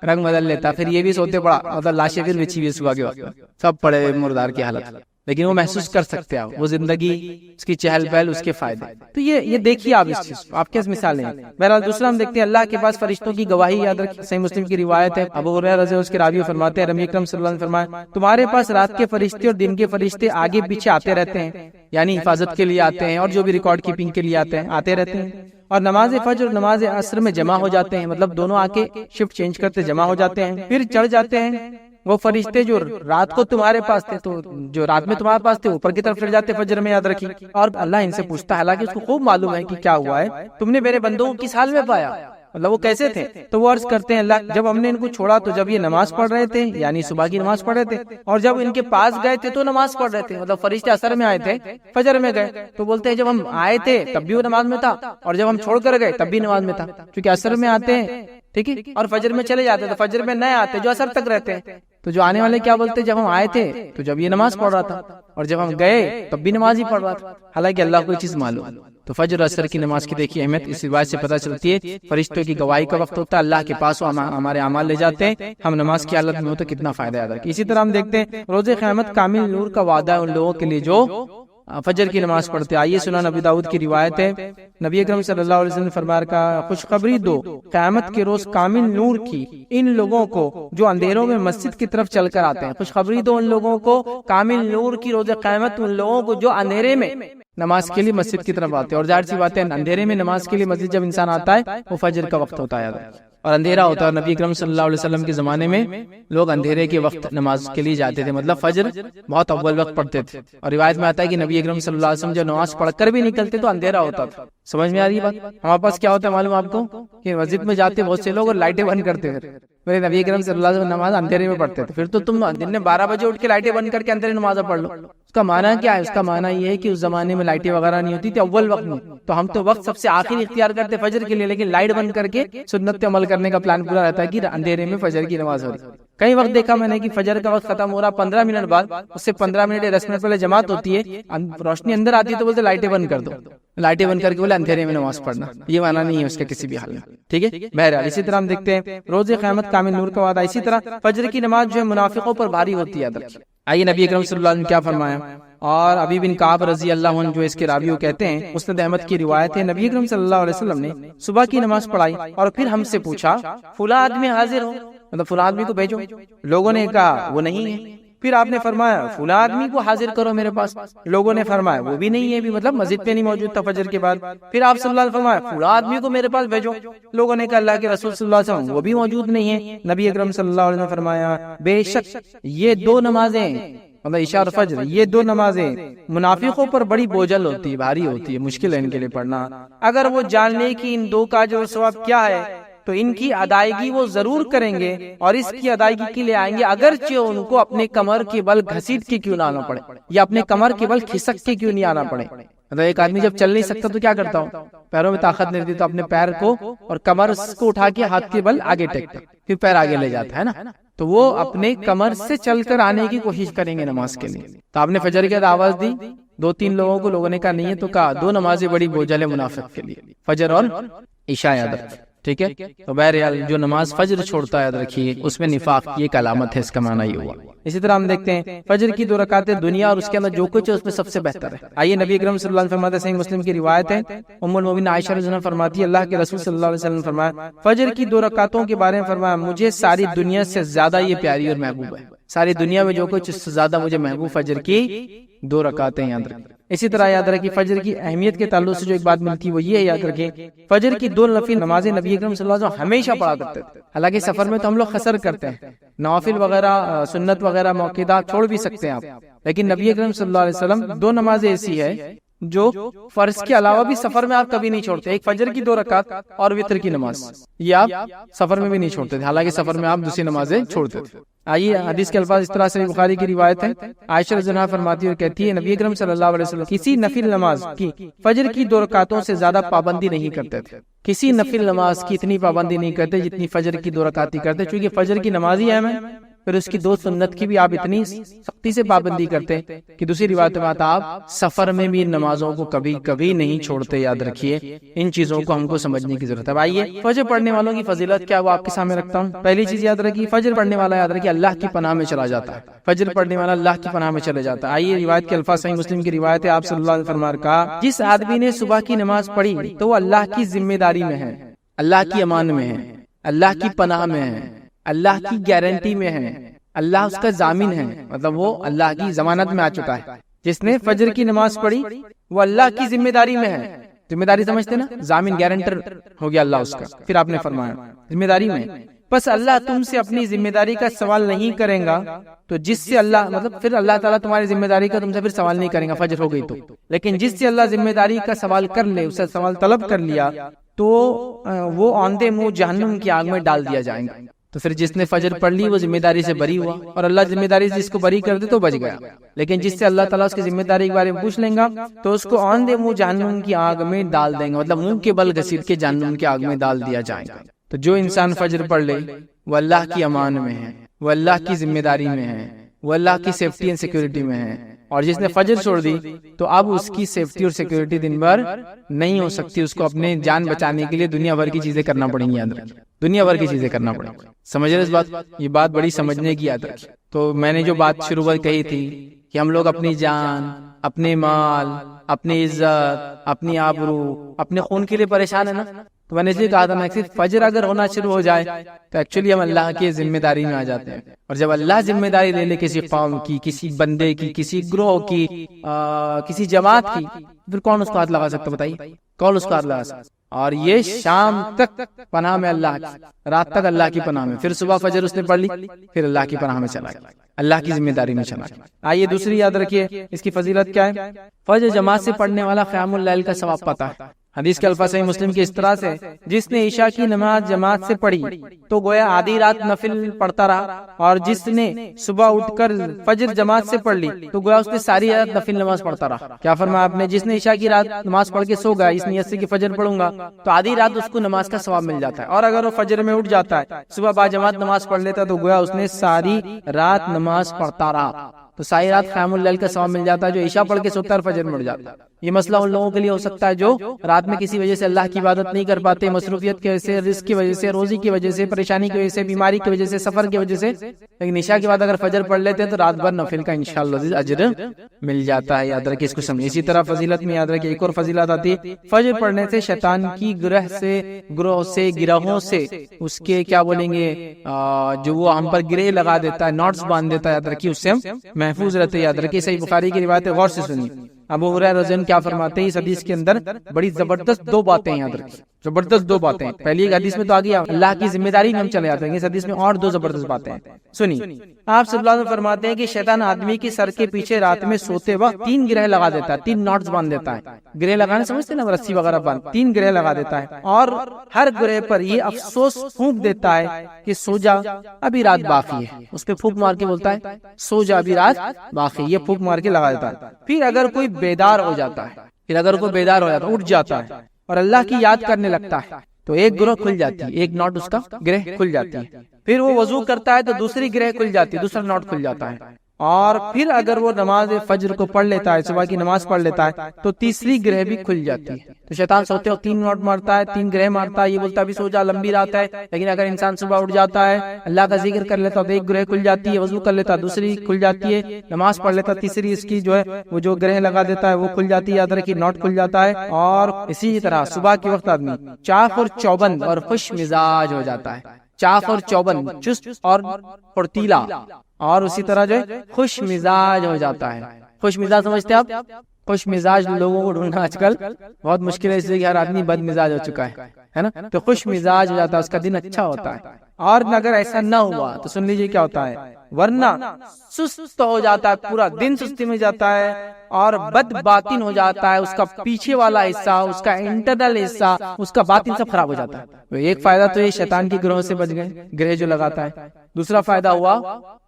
رنگ بدل لیتا، پھر یہ بھی سوتے پڑا، مطلب لاشیں پھر بچھی ہوئی صبح کے وقت، سب پڑے مردار کی حالت، لیکن وہ محسوس کر سکتے ہیں وہ زندگی، اس کی چہل پہل، اس کے فائدے۔ تو یہ دیکھیے آپ اس چیز کو، آپ کے مثالیں ہیں۔ بہرحال دوسرا ہم دیکھتے ہیں اللہ کے پاس فرشتوں کی گواہی، یاد رکھیں، صحیح مسلم کی روایت ہے، ابو ہریرہ رضی اللہ عنہ اس کے راوی فرماتے ہیں، نبی اکرم صلی اللہ علیہ وسلم فرمایا، تمہارے پاس رات کے فرشتے اور دن کے فرشتے آگے پیچھے آتے رہتے ہیں، یعنی حفاظت کے لیے آتے ہیں، اور جو بھی ریکارڈ کیپنگ کے لیے آتے رہتے ہیں، اور نماز فجر اور نماز عصر میں جمع ہو جاتے ہیں، مطلب دونوں آ کے شفٹ چینج کرتے جمع ہو جاتے ہیں، پھر چڑھ جاتے ہیں۔ وہ فرشتے جو رات کو تمہارے پاس تھے، تو جو رات میں تمہارے پاس تھے اوپر کی طرف چڑھ جاتے فجر میں، یاد رکھیے۔ اور اللہ ان سے پوچھتا ہے، حالانکہ اس کو خوب معلوم ہے کہ کیا ہوا ہے، تم نے میرے بندوں کو کس حال میں پایا، مطلب وہ کیسے تھے، تو وہ عرض کرتے ہیں اللہ جب ہم نے ان کو چھوڑا تو جب یہ نماز پڑھ رہے تھے، یعنی صبح کی نماز پڑھ رہے تھے، اور جب ان کے پاس گئے تھے تو نماز پڑھ رہے تھے، مطلب فرشتے عصر میں آئے تھے، فجر میں گئے، تو بولتے ہیں جب ہم آئے تھے تب بھی وہ نماز میں تھا، اور جب ہم چھوڑ کر گئے تب بھی نماز میں تھا، کیونکہ عصر میں آتے ہیں، ٹھیک ہے، اور فجر میں چلے جاتے، تو فجر میں نئے آتے جو عصر تک رہتے ہیں۔ تو جو آنے والے کیا بولتے ہیں، جب ہم آئے تھے تو جب یہ نماز پڑھ رہا تھا، اور جب ہم گئے تب بھی نماز ہی پڑھ رہا تھا، حالانکہ اللہ کو یہ چیز معلوم ہے۔ تو فجر اور عصر کی نماز کی دیکھیے اہمیت اس روایت سے پتہ چلتی ہے، فرشتوں کی گواہی کا وقت ہوتا ہے، اللہ کے پاس ہمارے اعمال لے جاتے ہیں، ہم نماز کی حالت میں ہو تو کتنا فائدہ ہے۔ اسی طرح ہم دیکھتے ہیں روز قیامت کامل نور کا وعدہ ہے ان لوگوں کے لیے جو فجر کی نماز پڑھتے۔ آئیے سنن نبی داؤد کی روایت ہے، نبی اکرم صلی اللہ علیہ وسلم نے فرمایا کہ خوشخبری دو قیامت کے روز کامل نور کی ان لوگوں کو جو اندھیروں میں مسجد کی طرف چل کر آتے ہیں، خوشخبری دو ان لوگوں کو کامل نور کی روز قیامت ان لوگوں کو جو اندھیرے میں نماز کے لیے مسجد کی طرف آتے ہیں۔ اور ظاہر سی بات ہے اندھیرے میں نماز کے لیے مسجد جب انسان آتا ہے وہ فجر کا وقت ہوتا ہے اور اندھیرا ہوتا ہے، اور نبی اکرم صلی اللہ علیہ وسلم کے زمانے میں لوگ اندھیرے کے وقت نماز کے لیے جاتے تھے، مطلب فجر بہت اول وقت پڑھتے تھے، اور روایت میں آتا ہے کہ نبی اکرم صلی اللہ علیہ وسلم جب نماز پڑھ کر بھی نکلتے تو اندھیرا ہوتا تھا۔ سمجھ میں آ رہی ہے بات؟ ہمارے پاس کیا ہوتا ہے معلوم آپ کو کہ مسجد میں جاتے بہت سے لوگ اور لائٹیں بند کرتے تھے، میرے نبی اکرم صلی اللہ علیہ وسلم نماز اندھیرے میں پڑھتے تھے، پھر تو تم دن میں 12 بجے اٹھ کے لائٹیں بند کر کے اندھیرے نماز پڑھ لو۔ اس کا معنی کیا ہے؟ اس کا معنی یہ ہے کہ اس زمانے میں لائٹیں وغیرہ نہیں ہوتی تھی اول وقت میں، تو ہم تو وقت سب سے آخری اختیار کرتے فجر کے لیے، لیکن لائٹ بند کر کے سنت پہ عمل کرنے کا پلان پورا رہتا ہے کہ اندھیرے میں فجر کی نماز ہو رہی۔ کئی وقت دیکھا میں نے کہ فجر کا وقت ختم ہو رہا 15 منٹ بعد، اس سے 15 منٹ یا 10 منٹ پہلے جماعت ہوتی ہے، روشنی اندر آتی ہے تو بولتے لائٹیں بند کر دو، لائٹیں بند کر کے بولے اندھیرے میں نماز پڑھنا، یہ معنی نہیں ہے اس کے کسی بھی حال میں، ٹھیک ہے۔ بہرحال اسی طرح ہم دیکھتے ہیں روز قیامت کامل نور کا وعدہ، اسی طرح فجر کی نماز جو ہے منافقوں پر بھاری ہوتی ہے۔ آئیے نبی اکرم صلی اللہ علیہ وسلم کیا فرمایا، اور ابی بن کعب رضی اللہ عنہ جو اس کے راوی کہتے ہیں، مسند احمد کی روایت ہے، نبی اکرم صلی اللہ علیہ وسلم نے صبح کی نماز پڑھائی اور پھر ہم سے پوچھا فلاں آدمی حاضر ہو، مطلب فلاں آدمی کو بھیجو. لوگوں نے کہا وہ نہیں ہے. پھر آپ نے فرمایا فلاں آدمی کو حاضر کرو میرے پاس. لوگوں نے فرمایا وہ بھی نہیں ہے، بھی مطلب مسجد پہ نہیں موجود تھا فجر کے بعد. پھر آپ صلی اللہ علیہ وسلم فرمایا فلاں آدمی کو میرے پاس بھیجو. لوگوں نے کہا اللہ کے رسول صلی اللہ علیہ وسلم وہ بھی موجود نہیں ہے. نبی اکرم صلی اللہ علیہ وسلم نے فرمایا بے شک یہ دو نمازیں، مطلب عشاء اور فجر، یہ دو نمازیں منافقوں پر بڑی بوجھل ہوتی ہے، بھاری ہوتی ہے، مشکل ہے ان کے لیے پڑھنا. اگر وہ جان لے کہ ان دو کا جو ثواب کیا ہے تو ان کی ادائیگی وہ ضرور کریں گے اور اس کی ادائیگی کے لیے آئیں گے، اگرچہ ان کو اپنے کمر کے بل گھسیٹ کے کیوں نہ آنا پڑے یا اپنے کمر کے بل کھسک کے کیوں نہیں آنا پڑے. مطلب ایک آدمی جب چل نہیں سکتا تو کیا کرتا ہوں، پیروں میں طاقت نہیں رہتی تو اپنے پیر کو اور کمر کو اٹھا کے ہاتھ کے بل آگے ٹیکتا، پھر پیر آگے لے جاتا ہے نا. تو وہ اپنے کمر سے چل کر آنے کی کوشش کریں گے نماز کے لیے. تو آپ نے فجر کے آواز دی، 2-3 لوگوں کو، لوگوں نے کہا نہیں ہے، تو کہا دو نمازیں بڑی بوجھل ہے منافق کے لیے، فجر اور عشاء. یاد رکھ، ٹھیک ہے. تو بہرحال جو نماز فجر چھوڑتا ہے یاد رکھیے اس میں نفاق کی ایک علامت ہے، اس کا معنی یہ ہوا. اسی طرح ہم دیکھتے ہیں فجر کی 2 رکعتیں دنیا اور اس کے اندر جو کچھ ہے اس میں سب سے بہتر ہے. آئیے نبی اکرم صلی اللہ علیہ وسلم فرماتے ہیں، صحیح مسلم کی روایت ہے، ام المؤمنین عائشہ رضی اللہ عنہا فرماتی ہے اللہ کے رسول صلی اللہ علیہ وسلم نے فرمایا فجر کی 2 رکعتوں کے بارے میں فرمایا مجھے ساری دنیا سے زیادہ یہ پیاری اور محبوب ہے. ساری دنیا میں جو کچھ اس سے زیادہ مجھے محبوب فجر کی 2 رکعتیں. یاد رکھیں. اسی طرح یاد رکھیں فجر کی اہمیت کے تعلق سے جو ایک بات ملتی ہے وہ یہ ہے، یاد رکھیں فجر کی 2 نفل نمازیں نبی اکرم صلی اللہ علیہ وسلم ہمیشہ پڑھا کرتے تھے. حالانکہ سفر میں تو ہم لوگ قصر کرتے ہیں، نوافل وغیرہ سنت وغیرہ موقعات چھوڑ بھی سکتے ہیں آپ، لیکن نبی اکرم صلی اللہ علیہ وسلم 2 نمازیں ایسی ہے جو فرض کے علاوہ بھی سفر میں آپ کبھی نہیں چھوڑتے. ایک فجر کی 2 رکعت اور وتر کی نماز، یہ آپ سفر میں بھی نہیں چھوڑتے تھے، حالانکہ سفر میں آپ دوسری نمازیں چھوڑتے تھے. آئیے حدیث کے الفاظ اس طرح سے، بخاری کی روایت ہے، عائشہ رضی اللہ عنہا فرماتی اور کہتی ہے نبی اکرم صلی اللہ علیہ وسلم کسی نفل نماز کی فجر کی 2 رکعتوں سے زیادہ پابندی نہیں کرتے تھے. کسی نفل نماز کی اتنی پابندی نہیں کرتے جتنی فجر کی 2 رکعت کرتے، چونکہ فجر کی نماز ہی اہم ہے، پھر اس کی 2 سنت کی بھی آپ اتنی سختی سے پابندی کرتے کہ دوسری روایت میں آتا آپ سفر میں بھی ان نمازوں کو کبھی کبھی نہیں چھوڑتے. یاد رکھیے ان چیزوں کو ہم کو سمجھنے کی ضرورت ہے. آئیے فجر پڑھنے والوں کی فضیلت کیا وہ آپ کے سامنے رکھتا ہوں. پہلی چیز یاد رکھیے فجر پڑھنے والا یاد رکھیے اللہ کی پناہ میں چلا جاتا ہے. فجر پڑھنے والا اللہ کی پناہ میں چلے جاتا ہے. آئیے روایت کے الفاظ، صحیح مسلم کی روایت ہے، آپ صلی اللہ علیہ وسلم نے کہا جس آدمی نے صبح کی نماز پڑھی تو وہ اللہ کی ذمہ داری میں ہے، اللہ کی امان میں ہے، اللہ کی پناہ میں ہے، اللہ کی گارنٹی میں ہے، اللہ اس کا ضامن ہے، مطلب وہ اللہ کی ضمانت میں آ چکا ہے. جس نے فجر کی نماز پڑھی وہ اللہ کی ذمہ داری میں ہے. ذمہ داری سمجھتے نا، ضامن گارنٹر ہو گیا اللہ اس کا. پھر آپ نے فرمایا ذمہ داری میں، بس اللہ تم سے اپنی ذمہ داری کا سوال نہیں کرے گا تو جس سے اللہ، مطلب پھر اللہ تعالیٰ تمہاری ذمہ داری کا تم سے پھر سوال نہیں کرے گا فجر ہو گئی تو، لیکن جس سے اللہ ذمہ داری کا سوال کر لے، اس سے سوال طلب کر لیا تو وہ آندھے منہ جہنم کی آگ میں ڈال دیا جائے گا. تو پھر جس نے فجر پڑھ لی وہ ذمہ داری سے بری ہوا، اور اللہ ذمہ داری سے جس کو بری کر دے تو بچ گیا. لیکن جس سے اللہ تعالیٰ اس کی ذمہ داری کے بارے میں پوچھ لیں گا تو اس کو آندھے منہ جہنم کی آگ میں ڈال دیں گے، مطلب منہ کے بل گھسیٹ کے جہنم کی آگ میں ڈال دیا جائے گا. تو جو انسان فجر پڑھ لے وہ اللہ کی امان میں ہے، وہ اللہ کی ذمہ داری میں ہے، وہ اللہ کی سیفٹی اینڈ سیکورٹی میں ہے. اور جس نے فجر چھوڑ دی تو اب اس کی سیفٹی اور سیکورٹی دن بھر نہیں ہو سکتی. اس کو اپنے جان بچانے کے لیے دنیا بھر کی چیزیں کرنا پڑیں گی. یاد رکھیں دنیا بھر کی چیزیں کرنا پڑیں گی. سمجھ رہے اس بات؟ یہ بات بڑی سمجھنے کی. یاد رکھیں. تو میں نے جو بات شروع میں کہی تھی کہ ہم لوگ اپنی جان، اپنے مال، اپنی عزت، اپنی آبرو، اپنے خون کے لیے پریشان ہے نا. تو میں نے اس لیے کہا تھا نا کہ فجر اگر ہونا شروع ہو جائے تو ایکچولی ہم اللہ کی ذمہ داری میں آ جاتے ہیں. اور جب اللہ ذمہ داری لے لے کسی قوم کی، کسی بندے کی، کسی گروہ کی، کسی جماعت کی، پھر کون اس کو ہاتھ لگا سکتا؟ بتائیے کون اس کو ہاتھ لگا سکتا؟ اور یہ شام تک پناہ میں اللہ کی، رات تک اللہ کی پناہ میں، پھر صبح فجر اس نے پڑھ لی، پھر اللہ کی پناہ میں چلا گیا، اللہ کی ذمہ داری میں چلا گیا. آئیے دوسری یاد رکھیے اس کی فضیلت کیا ہے. فجر جماعت سے پڑھنے والا قیام اللیل کا ثواب پاتا ہے. حدیث کے الفاظ صحیح مسلم کی اس طرح سے، جس نے عشاء کی نماز جماعت سے پڑھی تو گویا آدھی رات نفل پڑھتا رہا، اور جس نے صبح اٹھ کر فجر جماعت سے پڑھ لی تو گویا اس نے ساری رات نفل نماز پڑھتا رہا. کیا فرمایا آپ نے؟ جس نے عشاء کی رات نماز پڑھ کے سو گیا اس نیت سے کہ فجر پڑھوں گا تو آدھی رات اس کو نماز کا ثواب مل جاتا ہے. اور اگر وہ فجر میں اٹھ جاتا ہے، صبح با جماعت نماز پڑھ لیتا تو گویا اس نے ساری رات نماز پڑھتا رہا. تو تو ساری رات قیام اللیل کا ثواب مل جاتا ہے، جو عشاء پڑھ کے سوتا ہے اور فجر میں اٹھ جاتا ہے۔ یہ مسئلہ ان لوگوں کے لیے ہو سکتا ہے جو رات میں کسی وجہ سے اللہ کی عبادت نہیں کر پاتے، مصروفیت کی وجہ سے، رزق کی وجہ سے، روزی کی وجہ سے، پریشانی کی وجہ سے، بیماری کی وجہ سے، سفر کی وجہ سے، لیکن عشاء کے بعد اگر فجر پڑھ لیتے ہیں تو رات بھر نفل کا انشاءاللہ اجر مل جاتا ہے۔ یاد رکھیں اس کو سمجھیں۔ اسی طرح فضیلت میں یاد رکھیں ایک اور فضیلت آتی ہے، فجر پڑھنے سے شیطان کی گروہوں سے اس کے کیا بولیں گے جو وہ ہم پر گرہ لگا دیتا ہے، نوٹس باندھ دیتا ہے، یاد رکھیے اس سے ہم محفوظ رہتے ہیں۔ یاد رکھیے صحیح بخاری کی روایت ہے، غور سے سنیے۔ ابو ہریرہ رضی اللہ عنہ کیا فرماتے ہیں، اس حدیث کے اندر بڑی زبردست دو باتیں یاد رکھیں، زبردست دو باتیں۔ پہلی ایک حدیث میں تو آ گیا اللہ کی ذمہ داری میں ہم چلے جاتے ہیں، اس حدیث میں اور دو زبردست باتیں ہیں، سنیے۔ آپ صلی اللہ علیہ وسلم فرماتے ہیں کہ شیطان آدمی کی سر کے پیچھے رات میں سوتے وقت 3 گرہ لگا دیتا ہے، 3 نوٹس باندھ دیتا ہے۔ گرہ لگانے سمجھتے ہیں نا، رسی وغیرہ باندھ، 3 گرہ لگا دیتا ہے، اور ہر گرہ پر یہ افسوس پھونک دیتا ہے کہ سو جا ابھی رات باقی ہے، اس پہ پھونک مار کے بولتا ہے سو جا ابھی رات باقی، یہ پھونک مار کے لگا دیتا ہے۔ پھر اگر کوئی بیدار ہو جاتا ہے، اٹھ جاتا ہے اور اللہ کی یاد کرنے لگتا ہے تو ایک گرہ کھل جاتی ہے، ایک نوٹ اس کا گرہ کھل جاتی ہے۔ پھر وہ وضو کرتا ہے تو دوسری گرہ کھل جاتی ہے، دوسرا نوٹ کھل جاتا ہے۔ اور پھر اگر وہ نماز فجر کو پڑھ لیتا ہے، صبح کی نماز پڑھ لیتا ہے تو تیسری گرہ بھی کھل جاتی ہے۔ تو شیطان سوتے ہو 3 نوٹ مارتا ہے، 3 گرہ مارتا ہے، یہ بولتا ہے ابھی سو جا لمبی رات ہے، لیکن اگر انسان صبح اٹھ جاتا ہے، اللہ کا ذکر کر لیتا ہے تو ایک گرہ کھل جاتی ہے، وضو کر لیتا ہے دوسری کھل جاتی ہے، نماز پڑھ لیتا تیسری اس کی جو ہے وہ جو گرہ لگا دیتا ہے وہ کھل جاتی ہے، یاد رکھیے نوٹ کھل جاتا ہے۔ اور اسی طرح صبح کے وقت آدمی چاق اور چوبند اور خوش مزاج ہو جاتا ہے، چاق اور چوبند، چست اور پھرتیلا، اور اسی طرح جو ہے خوش مزاج ہو جاتا ہے۔ خوش مزاج سمجھتے ہیں آپ؟ خوش مزاج لوگوں کو ڈھونڈنا آج کل بہت مشکل ہے، اس لیے کہ ہر آدمی بد مزاج ہو چکا ہے نا، تو خوش مزاج ہو جاتا ہے، اس کا دن اچھا ہوتا ہے۔ اور اگر ایسا نہ ہوا تو سن لیجئے کیا ہوتا ہے، ورنہ سست ہو جاتا ہے، پورا دن سستی میں جاتا ہے اور بد باطن ہو جاتا ہے، اس کا پیچھے والا حصہ، اس کا انٹرنل حصہ، اس کا باطن سب خراب ہو جاتا ہے۔ تو ایک فائدہ تو یہ شیطان کی گروہ سے بچ گئے، گرہ جو لگاتا ہے۔ دوسرا فائدہ ہوا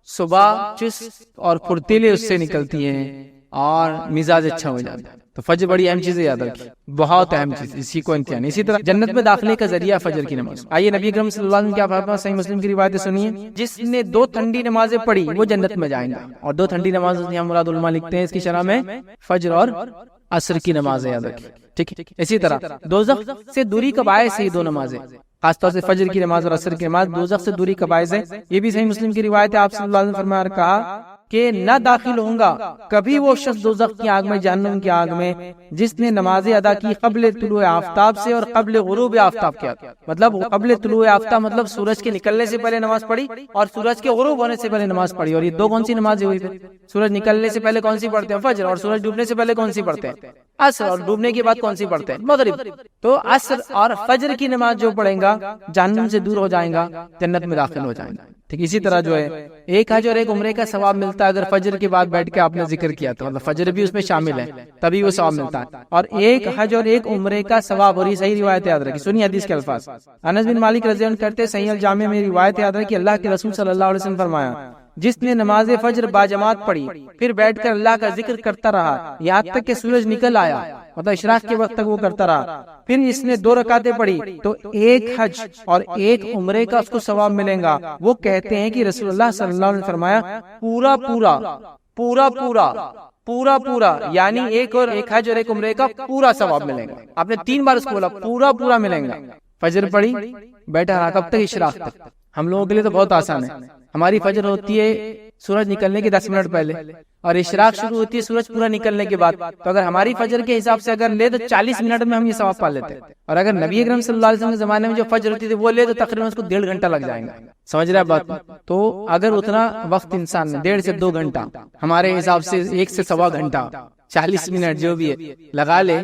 صبح چست اور پھرتیلے اس سے نکلتی ہیں اور مزاج اچھا ہو جاتا ہے۔ تو فجر بڑی اہم چیز ہے، یاد رکھیے بہت اہم چیز، اسی کو امتحان۔ اسی طرح جنت میں داخلے کا ذریعہ فجر کی نماز۔ آئیے نبی اکرم صلی اللہ علیہ وسلم کیا فرمایا، صحیح مسلم کی روایت سنیے، جس نے 2 ٹھنڈی نمازیں پڑھی وہ جنت میں جائیں گا۔ اور 2 ٹھنڈی نمازیں یہاں مراد علماء لکھتے ہیں اس کی شرح میں فجر اور عصر کی نمازیں، یاد رکھیے، ٹھیک ہے۔ اسی طرح دوزخ سے دوری کا باعث ہے 2 نمازیں، خاص طور سے فجر کی نماز اور عصر کی نماز دوزخ سے دوری کا باعث ہے۔ یہ بھی صحیح مسلم کی روایت ہے، آپ صلی اللہ علیہ وسلم فرمایا کہا کہ نہ داخل ہوں گا کبھی وہ شخص دوزخ کی آگ میں، جہنم کی آگ میں، جس نے نمازیں ادا کی قبل طلوع آفتاب سے اور قبل غروب آفتاب کے، مطلب قبل طلوع آفتاب مطلب سورج کے نکلنے سے پہلے نماز پڑھی اور سورج کے غروب ہونے سے پہلے نماز پڑھی۔ اور یہ 2 کون سی نمازیں ہوئی؟ پھر سورج نکلنے سے پہلے کون سی پڑھتے ہیں؟ فجر، اور سورج ڈوبنے سے پہلے کون سی پڑھتے ہیں؟ عصر، اور ڈوبنے کے بعد کون سی پڑھتے ہیں؟ مغرب۔ تو عصر اور فجر کی نماز جو پڑھیں گا جہنم سے دور ہو جائیں گا، جنت میں داخل ہو جائیں گا۔ ٹھیک اسی طرح جو ہے ایک حج اور ایک عمرے کا ثواب ملتا ہے اگر فجر کے بعد بیٹھ کے آپ نے ذکر کیا تو، مطلب فجر بھی اس میں شامل ہے تبھی وہ ثواب ملتا ہے۔ اور ایک حج اور ایک عمرے کا ثواب، اور یہ صحیح روایت یاد رکھیے، سنیے حدیث کے الفاظ۔ انس بن مالک رضی اللہ عنہ کہتے ہیں صحیح الجامع میں روایت یاد رکھیے، اللہ کے رسول صلی اللہ علیہ وسلم فرمایا جس نے نماز فجر باجماعت پڑھی پھر بیٹھ کر اللہ کا ذکر کرتا رہا یہاں تک کہ سورج نکل آیا، مطلب اشراق کے وقت تک وہ کرتا رہا، پھر اس نے 2 رکعتیں پڑھی تو ایک حج اور ایک عمرے کا اس کو ثواب ملے گا۔ وہ کہتے ہیں کہ رسول اللہ صلی اللہ علیہ وسلم فرمایا پورا پورا پورا پورا پورا پورا، یعنی ایک حج اور ایک عمرے کا پورا ثواب ملے گا۔ آپ نے 3 بار اس کو بولا پورا پورا ملے گا۔ فجر پڑھی، بیٹھا رہا کب تک؟ اشراق تک۔ ہم لوگوں کے لیے تو بہت آسان ہے، ہماری فجر ہوتی ہے سورج نکلنے کے 10 منٹ پہلے اور اشراق شروع ہوتی ہے سورج پورا نکلنے کے بعد، تو اگر ہماری فجر کے حساب سے اگر لے تو 40 منٹ میں ہم یہ ثواب پا لیتے ہیں، اور اگر نبی اکرم صلی اللہ علیہ وسلم کے زمانے میں جو فجر ہوتی تھی وہ لے تو تقریباً اس کو 1.5 گھنٹہ لگ جائے گا۔ سمجھ رہے ہیں بات؟ تو اگر اتنا وقت انسان نے 1.5 سے 2 گھنٹہ، ہمارے حساب سے 1 سے 1.25 گھنٹہ، 40 منٹ جو بھی ہے لگا لے،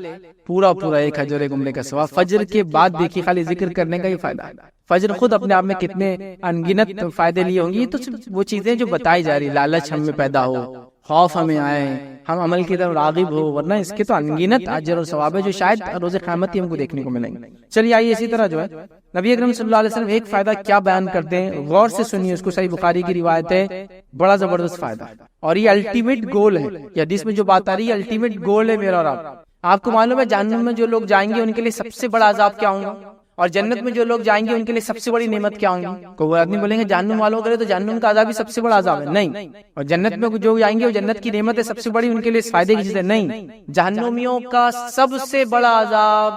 پورا پورا ایک حج اور ایک عمرے کا ثواب۔ فجر کے بعد دیکھیے خالی ذکر کرنے کا ہی فائدہ ہے، فجر خود اپنے آپ میں کتنے انگنت فائدے لیے ہوں گی، تو وہ چیزیں جو بتائی جا رہی، لالچ ہم میں پیدا ہو، خوف ہمیں آئے، ہم عمل کی طرف راغب ہو، ورنہ اس کے تو انگنت اجر اور ثواب ہے جو شاید روز قیامت ہی ہم کو دیکھنے کو ملیں گے۔ چلیے آئیے اسی طرح جو ہے نبی اکرم صلی اللہ علیہ وسلم ایک فائدہ کیا بیان کرتے ہیں، غور سے سنیے اس کو، صحیح بخاری کی روایت ہے، بڑا زبردست فائدہ، اور یہ الٹیمیٹ گول ہے، یہ حدیث میں جو بات آ رہی ہے الٹیمیٹ گول ہے میرا اور آپ کو معلوم ہے جہنم میں جو لوگ جائیں گے ان کے لیے سب سے بڑا عذاب کیا ہوگا، اور جنت میں جو لوگ جائیں گے ان کے لیے سب سے بڑی نعمت کیا ہوں گی؟ کوئی آدمی بولیں گے جہنم والوں کرے تو جہنم کا عذاب بھی سب سے بڑا عذاب ہے، نہیں. اور جنت میں جو جائیں گے وہ جنت کی نعمت ہے سب سے بڑی، ان کے لیے فائدے کی چیز ہے، نہیں. جہنمیوں کا سب سے بڑا عذاب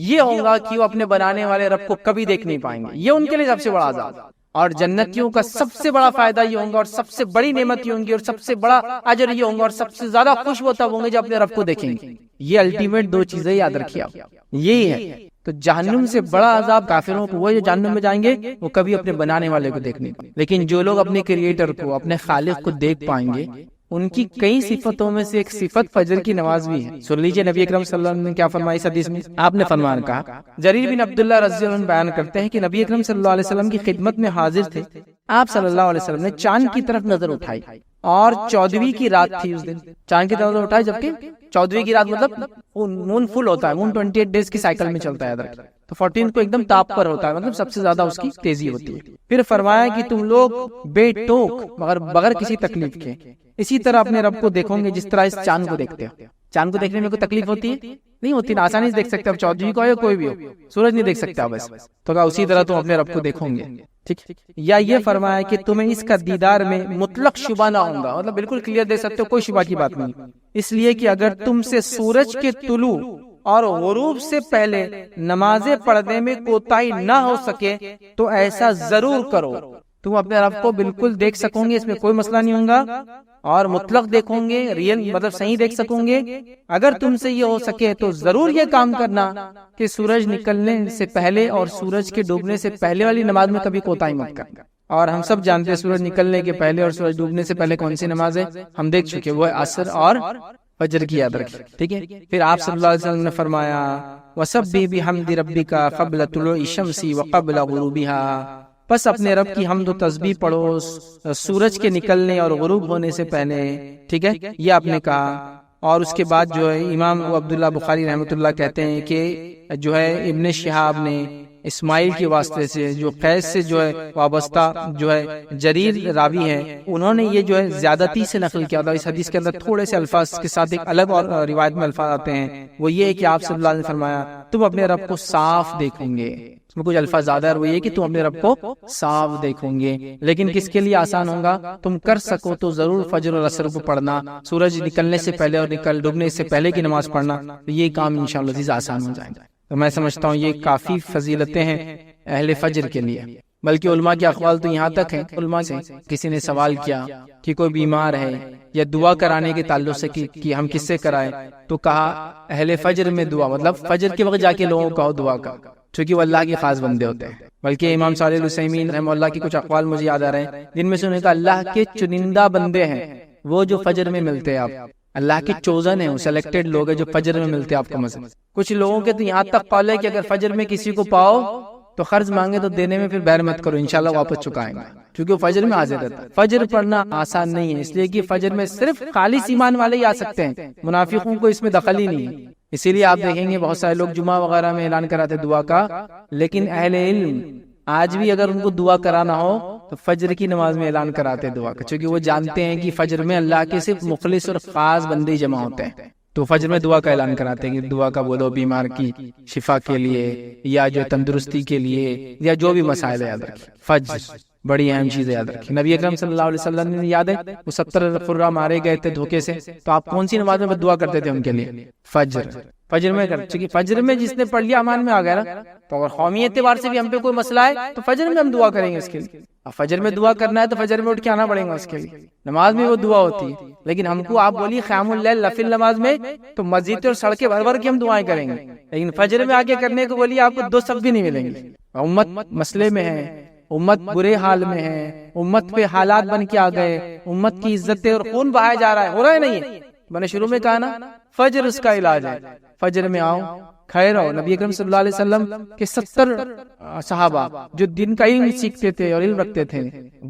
یہ ہوگا کہ وہ اپنے بنانے والے رب کو کبھی دیکھ نہیں پائیں گے، یہ ان کے لیے سب سے بڑا عذاب. اور جنتیوں کا سب سے بڑا فائدہ یہ ہوگا اور سب سے بڑی نعمت یہ ہوں گی اور سب سے بڑا اجر یہ ہوگا اور سب سے زیادہ خوش وہ تب ہوں گے جب اپنے رب کو دیکھیں گے. یہ الٹیمیٹ دو چیزیں یاد رکھیے آپ، یہی ہے. تو جہنم سے بڑا عذاب کافروں کو وہ جو جہنم میں جائیں گے وہ کبھی اپنے بنانے والے کو دیکھ نہیں پائیں. لیکن جو لوگ اپنے کریٹر کو، اپنے خالق کو دیکھ پائیں گے، ان کی کئی صفتوں میں سے ایک صفت فجر کی نماز بھی ہے. سن لیجئے نبی اکرم صلی اللہ علیہ وسلم نے کیا فرمایا اس حدیث میں. آپ نے فرمان کہا، جریر بن عبداللہ رضی اللہ عنہ بیان کرتے ہیں کہ نبی اکرم صلی اللہ علیہ وسلم کی خدمت میں حاضر تھے. آپ صلی اللہ علیہ وسلم نے چاند کی طرف نظر اٹھائی اور 14ویں کی رات تھی اس دن. چاند کی طرف نظر اٹھائی جبکہ 14ویں کی رات مطلب مون فل ہوتا ہے، مون 28 ڈیز کی سائیکل میں چلتا ہے ادھر، تو 14 کو ایک دم تاپ پر ہوتا ہے، مطلب سب سے زیادہ اس کی تیزی ہوتی ہے. پھر فرمایا کہ تم لوگ بے ٹوک مگر بغیر کسی تکلیف کے اسی طرح اپنے رب کو دیکھو گے جس طرح اس چاند کو دیکھتے ہو. چاند کو دیکھنے میں کوئی تکلیف ہوتی ہے؟ نہیں ہوتی نا، آسانی سے دیکھ سکتے. اب 14ویں کو ہے کوئی بھی ہو، سورج نہیں دیکھ سکتا بس، تو کہا اسی طرح تم اپنے رب کو دیکھو گے. ٹھیک. یا یہ فرمایا کہ تمہیں اس کا دیدار میں مطلق شبہ نہ ہوگا، مطلب بالکل کلیئر دیکھ سکتے ہو، کوئی شبہ کی بات نہیں. اس لیے کہ اگر تم سے سورج کے طلوع اور غروب سے پہلے نمازیں پڑھنے میں کوتاہی نہ ہو سکے تو ایسا ضرور کرو. تم اپنے رب کو بالکل دیکھ سکو گے، اس میں کوئی مسئلہ نہیں ہوگا، اور مطلق دیکھو گے، ریئل مطلب صحیح دیکھ سکو گے. اگر تم سے یہ ہو سکے تو ضرور یہ کام کرنا کہ سورج نکلنے سے پہلے اور سورج کے ڈوبنے سے پہلے والی نماز میں کبھی کوتاہی مت کرنا. اور ہم سب جانتے ہیں سورج نکلنے کے پہلے اور سورج ڈوبنے سے پہلے کون سی نماز ہے، ہم دیکھ چکے، وہ ہے عصر اور فجر کی یاد رکھیں. ٹھیک ہے. پھر آپ صلی اللہ علیہ وسلم نے فرمایا وَسَبِّحْ بِحَمْدِ رَبِّكَ قَبْلَ طُلُوعِ الشَّمْسِ وَقَبْلَ غُرُوبِهَا. بس اپنے رب کی حمد و تسبیح پڑھو سورج کے نکلنے اور غروب ہونے سے پہلے. ٹھیک ہے، یہ آپ نے کہا. اور اس کے بعد جو ہے امام عبداللہ بخاری رحمۃ اللہ کہتے ہیں کہ جو ہے ابن شہاب نے اسماعیل کے واسطے سے جو قیس سے جو ہے وابستہ جو ہے جریر راوی ہے، انہوں نے یہ جو ہے زیادتی سے نقل کیا تھا. اس حدیث کے اندر تھوڑے سے الفاظ کے ساتھ ایک الگ اور روایت میں الفاظ آتے ہیں، وہ یہ ہے کہ آپ صلی اللہ علیہ وسلم نے فرمایا تم اپنے رب کو صاف دیکھیں گے. اس میں کچھ الفاظ زیادہ ہے، وہ یہ کہ تم اپنے رب کو صاف دیکھو گے. لیکن کس کے لیے آسان ہوگا؟ تم کر سکو تو ضرور فجر اور عصر کو پڑھنا، سورج نکلنے سے پہلے اور ڈوبنے سے پہلے کی نماز پڑھنا، یہ کام انشاءاللہ عزیز آسان ہو جائے گا. تو میں سمجھتا ہوں یہ کافی فضیلتیں ہیں اہل فجر کے لیے. بلکہ علماء کے اقوال تو یہاں تک ہیں، علماء سے کسی نے سوال کیا کہ کوئی بیمار ہے یا دعا کرانے کے تعلق سے کہ ہم کس سے کرائیں، تو کہا اہل فجر میں دعا، مطلب فجر کے وقت جا کے لوگوں کو دعا کا، چونکہ وہ اللہ کے خاص بندے ہوتے ہیں. بلکہ امام صالح العثیمین رحمہ اللہ کی کچھ اقوال مجھے یاد آ رہے ہیں جن میں سے انہوں نے کہا اللہ کے چنندہ بندے ہیں وہ جو فجر میں ملتے ہیں، آپ اللہ کے چوزن ہیں، سلیکٹڈ لوگ ہیں جو فجر میں ملتے ہیں آپ کو. مثلا کچھ لوگوں کے تو یہاں تک قول ہے کہ اگر فجر میں کسی کو پاؤ تو قرض مانگے تو دینے میں پھر بیر مت کرو، انشاءاللہ واپس چکائیں گے، کیونکہ وہ فجر میں حاضر رہتا ہے. فجر پڑھنا آسان نہیں ہے، اس لیے کہ فجر میں صرف خالص ایمان والے ہی آ سکتے ہیں، منافقوں کو اس میں دخل ہی نہیں ہے. اسی لیے آپ دیکھیں گے بہت سارے لوگ جمعہ وغیرہ میں اعلان کراتے دعا کا، لیکن اہل علم آج بھی اگر ان کو دعا کرانا ہو تو فجر کی نماز میں اعلان کراتے دعا کا، چونکہ وہ جانتے ہیں کہ فجر میں اللہ کے صرف مخلص اور خاص بندے جمع ہوتے ہیں، تو فجر میں دعا کا اعلان کراتے ہیں کہ دعا کا بولو بیمار کی شفا کے لیے یا جو تندرستی کے لیے یا جو بھی مسائل یاد رکھیں. فجر بڑی اہم چیز یاد رکھیں. نبی اکرم صلی اللہ علیہ وسلم نے یاد ہے وہ 70 قرہ مارے گئے تھے دھوکے سے، تو آپ کون سی نماز میں دعا کرتے تھے ان کے لیے؟ فجر میں چونکہ فجر میں جس نے پڑھ لیا امان میں آ گیا نا. تو اگر قومی اعتبار سے بھی ہم پہ کوئی مسئلہ ہے تو فجر میں ہم دعا کریں گے اس کے لیے. فجر میں دعا کرنا ہے تو فجر میں اٹھ کے آنا پڑے گا اس کے لیے. نماز میں وہ دعا ہوتی ہے، لیکن ہم کو آپ بولیے قیام اللیل نفل نماز میں تو مسجد اور سڑکیں بھر بھر کے ہم دعائیں کریں گے، لیکن فجر میں آ کے کرنے کو بولیے آپ کو 2 صف بھی نہیں ملیں گے. امت مسئلے میں ہے، امت برے حال میں ہے، امت پہ حالات بن کے آ گئے، امت کی عزتیں اور خون بہایا جا رہا ہے، ہو رہا ہے نہیں ہے. میں نے شروع میں کہا نا فجر اس کا علاج ہے. فجر میں آؤ، خیر ہو. نبی اکرم صلی اللہ علیہ وسلم کے 70 صحابہ جو دن کا علم سیکھتے تھے اور علم رکھتے تھے،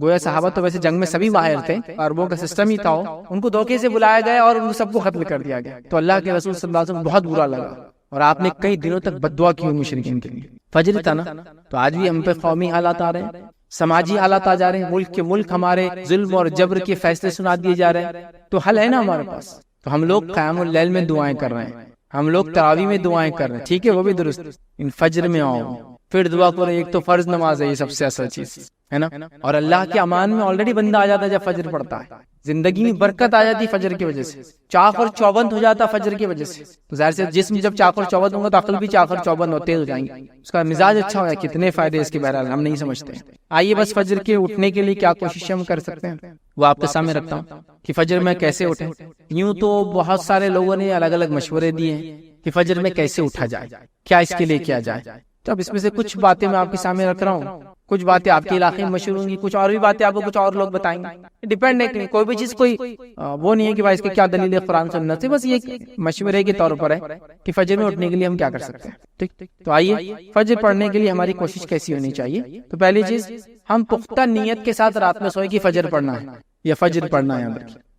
گویا صحابہ تو ویسے جنگ میں سبھی ماہر تھے، عربوں کا سسٹم ہی تھا، ان کو دھوکے سے بلایا گیا اور ان سب کو قتل کر دیا گیا. تو اللہ کے رسول صلی اللہ علیہ وسلم بہت برا لگا اور آپ نے کئی دنوں تک بددعا کی مشرکین کے لیے. فجر تھا نا. تو آج بھی ہم پہ قومی حالات آ رہے ہیں، سماجی حالات آ جا رہے ہیں، ملک کے ملک ہمارے ظلم اور جبر کے فیصلے سنا دیے جا رہے ہیں. تو حل ہے نا ہمارے پاس. تو ہم لوگ قیام اللیل میں دعائیں کر رہے ہیں، ہم لوگ تراویح میں دعائیں کر رہے ہیں، ٹھیک ہے وہ بھی درست. ان فجر میں آؤ، پھر دعا کرو. ایک تو فرض نماز ہے، یہ سب سے اصل چیز ہے نا. اور اللہ کے امان میں آلریڈی بندہ آ جاتا ہے جب فجر پڑھتا ہے. زندگی میں برکت آ جاتی فجر کی وجہ سے، چاق اور چوبند ہو جاتا فجر کی وجہ سے. تو ظاہر سے جسم جب چاق اور چوبند ہوگا تو عقل بھی چاق اور چوبند ہوتے ہو جائیں گے. اس کا مزاج اچھا ہوگا. کتنے فائدے اس کے بہرحال ہم نہیں سمجھتے. آئیے بس فجر کے اٹھنے کے لیے کیا کوشش ہم کر سکتے ہیں وہ آپ کے سامنے رکھتا ہوں کہ فجر میں کیسے اٹھیں. یوں تو بہت سارے لوگوں نے الگ الگ مشورے دیے ہیں کہ فجر میں کیسے اٹھا جائے، کیا اس کے لیے کیا جائے. تو اب اس میں سے کچھ باتیں میں آپ کے سامنے رکھ رہا ہوں. کچھ باتیں آپ کے علاقے میں مشہور ہوں گی، کچھ اور بھی باتیں آپ کو کچھ اور لوگ بتائیں گے. ڈیپینڈ ہے، کوئی بھی چیز کوئی وہ نہیں ہے کہ بھائی اس کی کیا دلیل ہے قرآن سنت سے. بس یہ مشورے کے طور پر ہے کہ فجر میں اٹھنے کے لیے ہم کیا کر سکتے ہیں. ٹھیک، تو آئیے فجر پڑھنے کے لیے ہماری کوشش کیسی ہونی چاہیے. تو پہلی چیز، ہم پختہ نیت کے ساتھ رات میں سوئے کہ فجر پڑھنا ہے یا فجر پڑھنا ہے.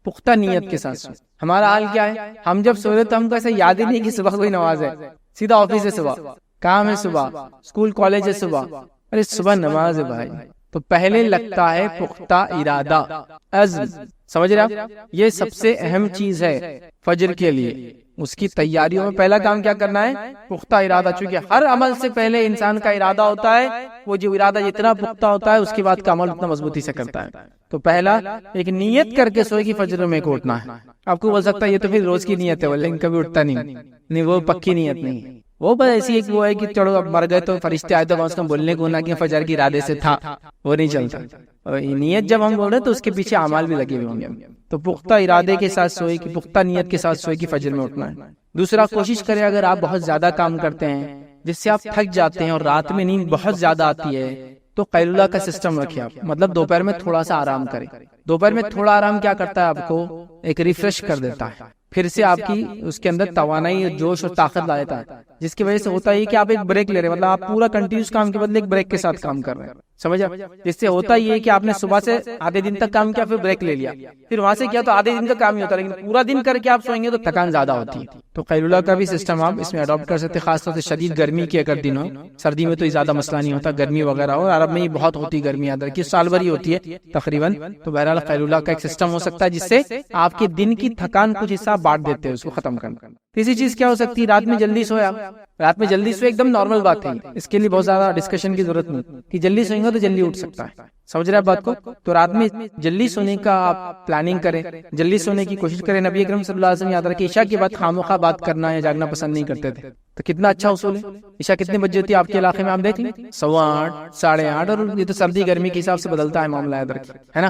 پختہ نیت کے ساتھ سوئے. ہمارا حال کیا ہے، ہم جب سو رہے تو ہم کو ایسا یاد ہی نہیں کہ صبح کوئی نماز ہے. سیدھا آفس ہے صبح، کام ہے صبح، اسکول کالج ہے صبح. ارے صبح نماز ہے بھائی. تو پہلے لگتا ہے پختہ ارادہ، عزم. سمجھ رہے آپ، یہ سب سے اہم چیز ہے فجر کے لیے. اس کی تیاریوں میں پہلا کام کیا کرنا ہے، پختہ ارادہ. چونکہ ہر عمل سے پہلے انسان کا ارادہ ہوتا ہے. وہ جو ارادہ جتنا پختہ ہوتا ہے اس کے بعد کا عمل اتنا مضبوطی سے کرتا ہے. تو پہلا ایک نیت کر کے سوئے کہ فجر میں کو اٹھنا ہے. آپ کو بول سکتا ہے یہ تو پھر روز کی نیت ہے، لیکن کبھی اٹھتا نہیں. وہ پکی نیت نہیں ہے. وہ بس ایسی ایک وہ ہے کہ چلو اب مر گئے تو فرشتے آئے تو کم سے کم بولنے کو نہ کہ فجر کی ارادے سے تھا، وہ نہیں چلتا. نیت جب ہم بول رہے ہیں تو اس کے پیچھے اعمال بھی لگے ہوئے ہوں گے. تو پختہ ارادے کے ساتھ سوئے کہ پختہ نیت کے ساتھ سوئے کہ فجر میں اٹھنا ہے. دوسرا، کوشش کریں اگر آپ بہت زیادہ کام کرتے ہیں جس سے آپ تھک جاتے ہیں اور رات میں نیند بہت زیادہ آتی ہے تو قیلولہ کا سسٹم رکھیں آپ. مطلب دوپہر میں تھوڑا سا آرام کریں. دوپہر میں تھوڑا آرام کیا کرتا ہے، آپ کو ایک ریفریش کر دیتا ہے. پھر سے آپ کی اس کے اندر توانائی، جوش اور طاقت لا دیتا ہے. جس کی وجہ سے ہوتا ہے کہ آپ ایک بریک لے رہے ہیں. مطلب آپ پورا کنٹینیوس کام کے بدلے ایک بریک کے ساتھ کام کر رہے ہیں. سمجھا؟ جس سے ہوتا یہ ہے کہ آپ نے صبح سے آدھے دن تک کام کیا، پھر بریک لے لیا، پھر وہاں سے کیا تو آدھے دن کا کام ہی ہوتا ہے. لیکن پورا دن کر کے آپ سوئیں گے تو تھکان زیادہ ہوتی ہے. تو قیلولہ کا بھی سسٹم آپ اس میں اڈاپٹ کر سکتے ہیں. خاص طور سے شدید گرمی کے اگر دن ہو. سردی میں تو یہ زیادہ مسئلہ نہیں ہوتا، گرمی وغیرہ ہو. عرب میں یہ بہت ہوتی گرمی، یاد رکھیے سال بھر ہی ہوتی ہے تقریباً. تو بہرحال قیلولہ کا ایک سسٹم ہو سکتا ہے جس سے آپ کے دن کی تھکان کچھ حصہ بانٹ دیتے ہیں، اس کو ختم کرنا. تیسری چیز کیا ہو سکتی ہے، رات میں جلدی سویا. رات میں جلدی سوئے ایک دم نارمل بات ہے، اس کے لیے بہت زیادہ ڈسکشن کی ضرورت نہیں کہ جلدی سوئیں گے تو جلدی اٹھ سکتا ہے. سمجھ رہے ہیں بات کو. تو رات میں جلدی سونے کا آپ پلاننگ کریں، جلدی سونے کی کوشش کریں. نبی اکرم صلی اللہ علیہ وسلم یاد رکھیں عشاء کے بعد خامخواہ بات کرنا یا جاگنا پسند نہیں کرتے تھے. تو کتنا اچھا اصول ہے. عشاء کتنے بجے ہوتی ہے آپ کے علاقے میں، آپ دیکھ لیں 8:15 8:30. اور یہ تو سردی گرمی کے حساب سے بدلتا ہے معاملہ، یاد رکھیں، ہے نا.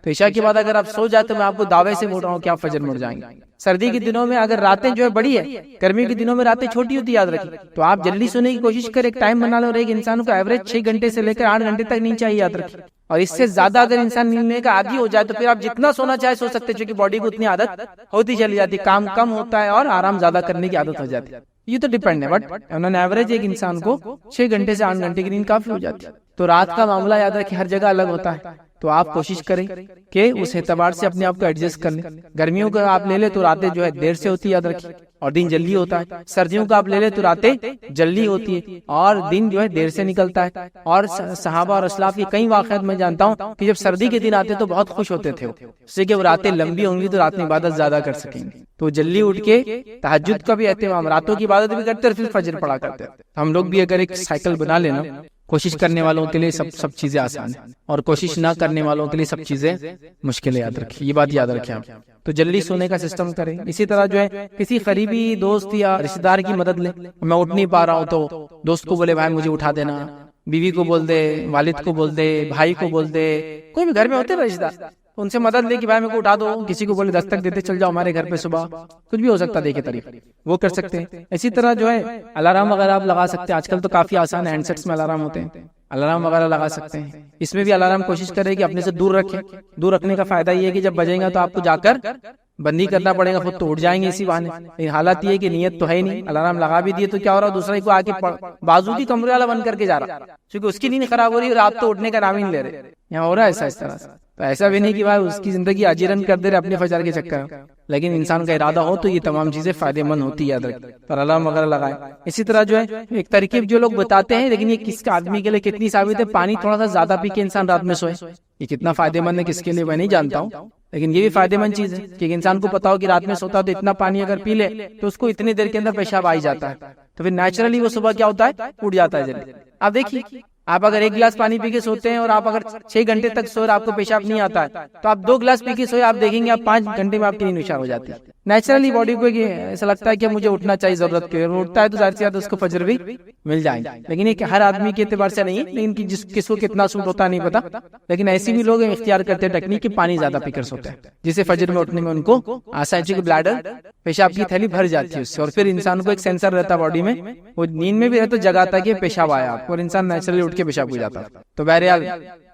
تو عشاء کے بعد اگر آپ سو جاتے تو میں آپ کو دعوے سے بول رہا ہوں کہ آپ فجر میں اٹھ جائیں گے. سردی کے دنوں میں اگر راتیں جو ہے بڑی ہے، گرمی کے دنوں میں راتیں چھوٹی ہوتی ہے، یاد رکھیں. تو آپ جلدی سونے کی کوشش کریں، ایک ٹائم بنا لو. اور ایک انسان کو ایوریج 6 گھنٹے سے لے کر 8 گھنٹے تک نیند چاہیے، یاد رکھیں. اور اس سے زیادہ اگر انسان نیند لینے کا عادی ہو جائے تو پھر آپ جتنا سونا چاہے سو سکتے، چونکہ باڈی کو اتنی عادت ہوتی چلی جاتی، کام کم ہوتا ہے اور آرام زیادہ کرنے کی عادت ہو جاتی ہے. یہ تو ڈیپینڈ ہے، بٹ آن این ایوریج ایک انسان کو 6 گھنٹے سے 8 گھنٹے کی نیند کافی ہو جاتی ہے. تو رات کا معاملہ یاد رکھیں ہر جگہ الگ ہوتا ہے. تو آپ کوشش کریں کہ اس اعتبار سے اپنے آپ کو ایڈجسٹ کر لیں. گرمیوں کا آپ لے لیں تو راتیں جو ہے دیر سے ہوتی ہے، یاد رکھیں، اور دن جلدی ہوتا ہے. سردیوں کا آپ لے لیں تو راتیں جلدی ہوتی ہے اور دن جو ہے دیر سے نکلتا ہے. اور صحابہ اور اسلاف کے کئی واقعات میں جانتا ہوں کہ جب سردی کے دن آتے تو بہت خوش ہوتے تھے، اس سے کہ وہ راتیں لمبی ہوں گی تو رات میں عبادت زیادہ کر سکیں گے. تو جلدی اٹھ کے تہجد کا بھی اہتمام، راتوں کی عبادت بھی کرتے اور پھر فجر پڑھا کرتے. ہم لوگ بھی اگر ایک سائیکل بنا لینا، کوشش کرنے والوں کے لیے سب چیزیں آسان ہیں اور کوشش نہ کرنے والوں کے لیے سب چیزیں مشکل. یاد رکھیں، یہ بات یاد رکھیں آپ. تو جلدی سونے کا سسٹم کریں. اسی طرح جو ہے کسی قریبی دوست یا رشتہ دار کی مدد لیں. میں اٹھ نہیں پا رہا ہوں تو دوست کو بولے بھائی مجھے اٹھا دینا، بیوی کو بول دے، والد کو بول دے، بھائی کو بول دے، کوئی بھی گھر میں ہوتے رشتہ دار ان سے مدد لے کہ بھائی میرے کو اٹھا دو. کسی کو بولے دستک دیتے چل جاؤ ہمارے گھر پہ صبح، کچھ بھی ہو سکتا ہے، دیکھے طریقہ وہ کر سکتے ہیں. اسی طرح جو ہے الارم وغیرہ آپ لگا سکتے ہیں. آج کل تو کافی آسان ہے، ہینڈ سیٹس میں الارم ہوتے ہیں، الارم وغیرہ لگا سکتے ہیں. اس میں بھی الارم کوشش کرے کہ اپنے سے دور رکھیں. دور رکھنے کا فائدہ یہ ہے کہ جب بجے گا تو آپ کو جا کر بندی کرنا پڑے گا، خود تو اٹھ جائیں گے اسی بہانے. حالت یہ ہے کہ نیت تو ہے ہی نہیں، الارم لگا بھی دیے تو کیا ہو رہا ہے، دوسرے کو آ کے بازو کی کمرے والا بند کر کے جا رہا، کیونکہ اس کی نیند خراب ہو رہی ہے اور آپ تو اٹھنے کا نام ہی نہیں لے رہے. یہاں ہو رہا ہے ایسا اس طرح سے. تو ایسا بھی نہیں کہ بھائی اس کی زندگی اجیرن کر دے رہے اپنے فجر کے چکر میں، لیکن انسان کا ارادہ ہو تو یہ تمام چیزیں فائدے مند ہوتی ہے، یاد رکھیں. اور الارم وغیرہ لگائے. اسی طرح جو ہے ایک ترکیب جو لوگ بتاتے ہیں، لیکن یہ کس کا آدمی کے لیے کتنی ثابت ہے، پانی تھوڑا سا زیادہ پی کے انسان رات میں سوئے. یہ کتنا فائدے مند ہے کس کے لیے میں نہیں جانتا ہوں، لیکن یہ بھی فائدہ مند چیز ہے کہ انسان کو پتا ہو کہ رات میں سوتا تو اتنا پانی اگر پی لے تو اس کو اتنی دیر کے اندر پیشاب آ ہی جاتا ہے، تو پھر نیچرلی وہ صبح کیا ہوتا ہے، اٹھ جاتا ہے جلدی۔ آپ دیکھیے، آپ اگر 1 گلاس پانی پی کے سوتے ہیں اور آپ اگر 6 گھنٹے تک سوئے اور آپ کو پیشاب نہیں آتا ہے، تو آپ 2 گلاس پی کے سوئے، آپ دیکھیں گے آپ 5 گھنٹے میں آپ کی نیند اشار ہو جاتی ہے۔ نیچرلی باڈی کو ایسا لگتا ہے کہ مجھے اٹھنا چاہیے، ضرورت کی اٹھتا ہے تو ظاہر سی بات اس کو فجر بھی مل جائیں گے۔ لیکن یہ ہر آدمی کے اعتبار سے نہیں ہے، لیکن کس کو کتنا سوٹ ہوتا ہے نہیں پتا، لیکن ایسے بھی لوگ اختیار کرتے ہیں ٹیکنیک کہ پانی زیادہ پی کر سوتے ہیں، جسے فجر میں اٹھنے میں ان کو آسانی سے بلیڈر، پیشاب کی تھیلی بھر جاتی ہے اس سے، اور پھر انسان کو ایک سینسر رہتا ہے باڈی میں، وہ نیند میں بھی رہتا جگاتا ہے کہ پیشاب آیا، اور انسان نیچرلی اٹھ کے پیشاب ہو جاتا ہے۔ تو بہرحال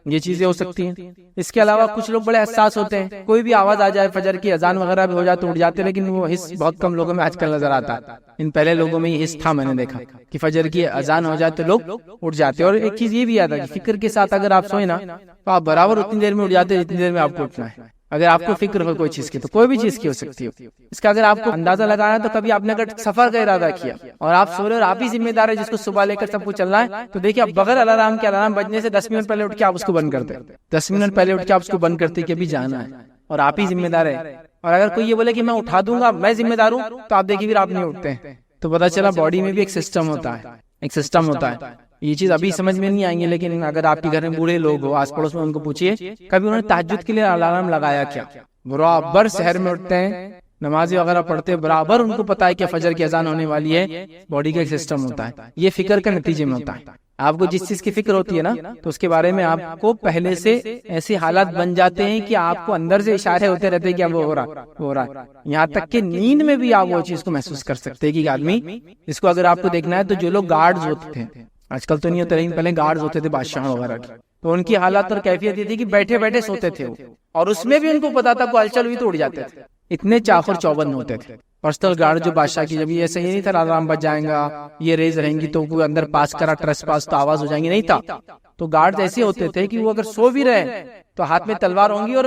یہ چیزیں ہو سکتی ہیں۔ اس کے علاوہ کچھ لوگ بڑے حساس ہوتے ہیں، کوئی بھی آواز آ جائے، فجر کی اذان وغیرہ بھی ہو جائے تو اٹھ جاتے ہیں، لیکن وہ حس بہت کم لوگوں میں آج کل نظر آتا ہے۔ ان پہلے لوگوں میں یہ حس تھا، میں نے دیکھا کہ فجر کی اذان ہو جائے تو لوگ اٹھ جاتے ہیں۔ اور ایک چیز یہ بھی یاد ہے کہ فکر کے ساتھ اگر آپ سوئیں نا تو آپ برابر اتنی دیر میں اٹھ جاتے ہیں جتنی دیر میں آپ کو اٹھنا ہے۔ اگر آپ کو فکر ہو کوئی چیز کی تو کوئی بھی چیز کی ہو سکتی ہے، اس کا اگر آپ کو اندازہ لگانا ہے تو کبھی آپ نے اگر سفر کا ارادہ کیا اور آپ سو رہے اور آپ ہی ذمہ دار ہے جس کو صبح لے کر سب کچھ چلنا ہے، تو دیکھیے آپ بغیر الارم کے، الارم بجنے سے 10 منٹ پہلے اٹھ کے آپ اس کو بند کرتے، 10 منٹ پہلے اٹھ کے آپ اس کو بند کرتے کہ ابھی جانا ہے اور آپ ہی ذمہ دار ہے۔ اور اگر کوئی یہ بولے کہ میں اٹھا دوں گا، میں ذمہ دار ہوں، تو آپ دیکھیے پھر آپ نہیں اٹھتے ہیں۔ تو پتہ چلا باڈی میں بھی ایک سسٹم ہوتا ہے، ایک سسٹم ہوتا ہے۔ یہ چیز ابھی سمجھ میں نہیں آئیں گے، لیکن اگر آپ کے گھر میں بوڑھے لوگ ہو، آس پڑوس میں، ان کو پوچھیے کبھی انہوں نے تہجد کے لیے الارم لگایا کیا؟ برابر شہر میں اٹھتے ہیں، نمازی وغیرہ پڑھتے، برابر ان کو پتا ہے کہ فجر کی اذان ہونے والی ہے۔ باڈی کا ایک سسٹم ہوتا ہے، یہ فکر کے نتیجے میں ہوتا ہے۔ آپ کو جس چیز کی فکر ہوتی ہے نا، تو اس کے بارے میں آپ کو پہلے سے ایسے حالات بن جاتے ہیں کہ آپ کو اندر سے اشارے ہوتے رہتے ہیں کہ اب وہ ہو رہا ہے۔ یہاں تک کہ نیند میں بھی آپ وہ چیز کو محسوس کر سکتے ہیں کہ آدمی، اس کو اگر آپ کو دیکھنا ہے تو جو لوگ گارڈز ہوتے تھے، آج کل تو نہیں ہوتے لیکن پہلے گارڈز ہوتے تھے بادشاہ وغیرہ کے، تو ان کی حالات اور کیفیت یہ تھی کہ بیٹھے بیٹھے سوتے تھے وہ، اور اس میں بھی ان کو پتا تھا کوئی ہلچل ہوئی تو اٹھ جاتے تھے، اتنے چاخر چوبند ہوتے تھے۔ پرسنل گارڈ جو بادشاہ کی، جب یہ ایسا ہی نہیں تھا الارم بج جائیں گا، یہ ریز رہیں گی تو کوئی اندر پاس کرا ٹریس پاس تو آواز ہو جائیں گی، نہیں تھا۔ تو گارڈ ایسے ہوتے تھے کہ وہ اگر سو بھی رہے تو ہاتھ میں تلوار ہوں گی اور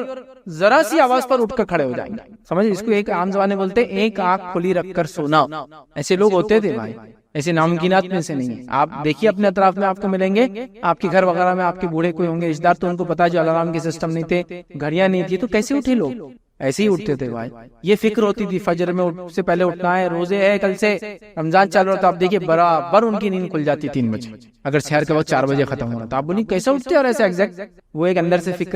ذرا سی آواز پر اٹھ کر کھڑے ہو جائیں گے۔ سمجھ، اس کو ایک عام زبان میں بولتے ہیں ایک آنکھ کھلی رکھ کر سونا۔ ایسے لوگ ہوتے تھے بھائی، ایسے ناممکنات میں سے نہیں ہے۔ آپ دیکھیے اپنے اطراف میں آپ کو ملیں گے، آپ کے گھر وغیرہ میں آپ کے بوڑھے کوئی ہوں گے رشتے دار، تو ان کو پتا ہے جو الارم کے سسٹم نہیں تھے، گھڑیاں نہیں تھی، تو کیسے اٹھے لوگ؟ ایسے ہی اٹھتے تھے بھائی۔ یہ فکر ہوتی تھی فجر میں سے پہلے اٹھنا ہے، روزے ہے، کل سے رمضان چل رہا، تو آپ دیکھیے برابر ان کی نیند کھل جاتی 3 بجے، اگر شہر کے وقت 4 بجے ختم ہو رہا، تو آپ بولیے کیسے اٹھتے اور ایسے ایگزیکٹ، وہ ایک اندر سے فکر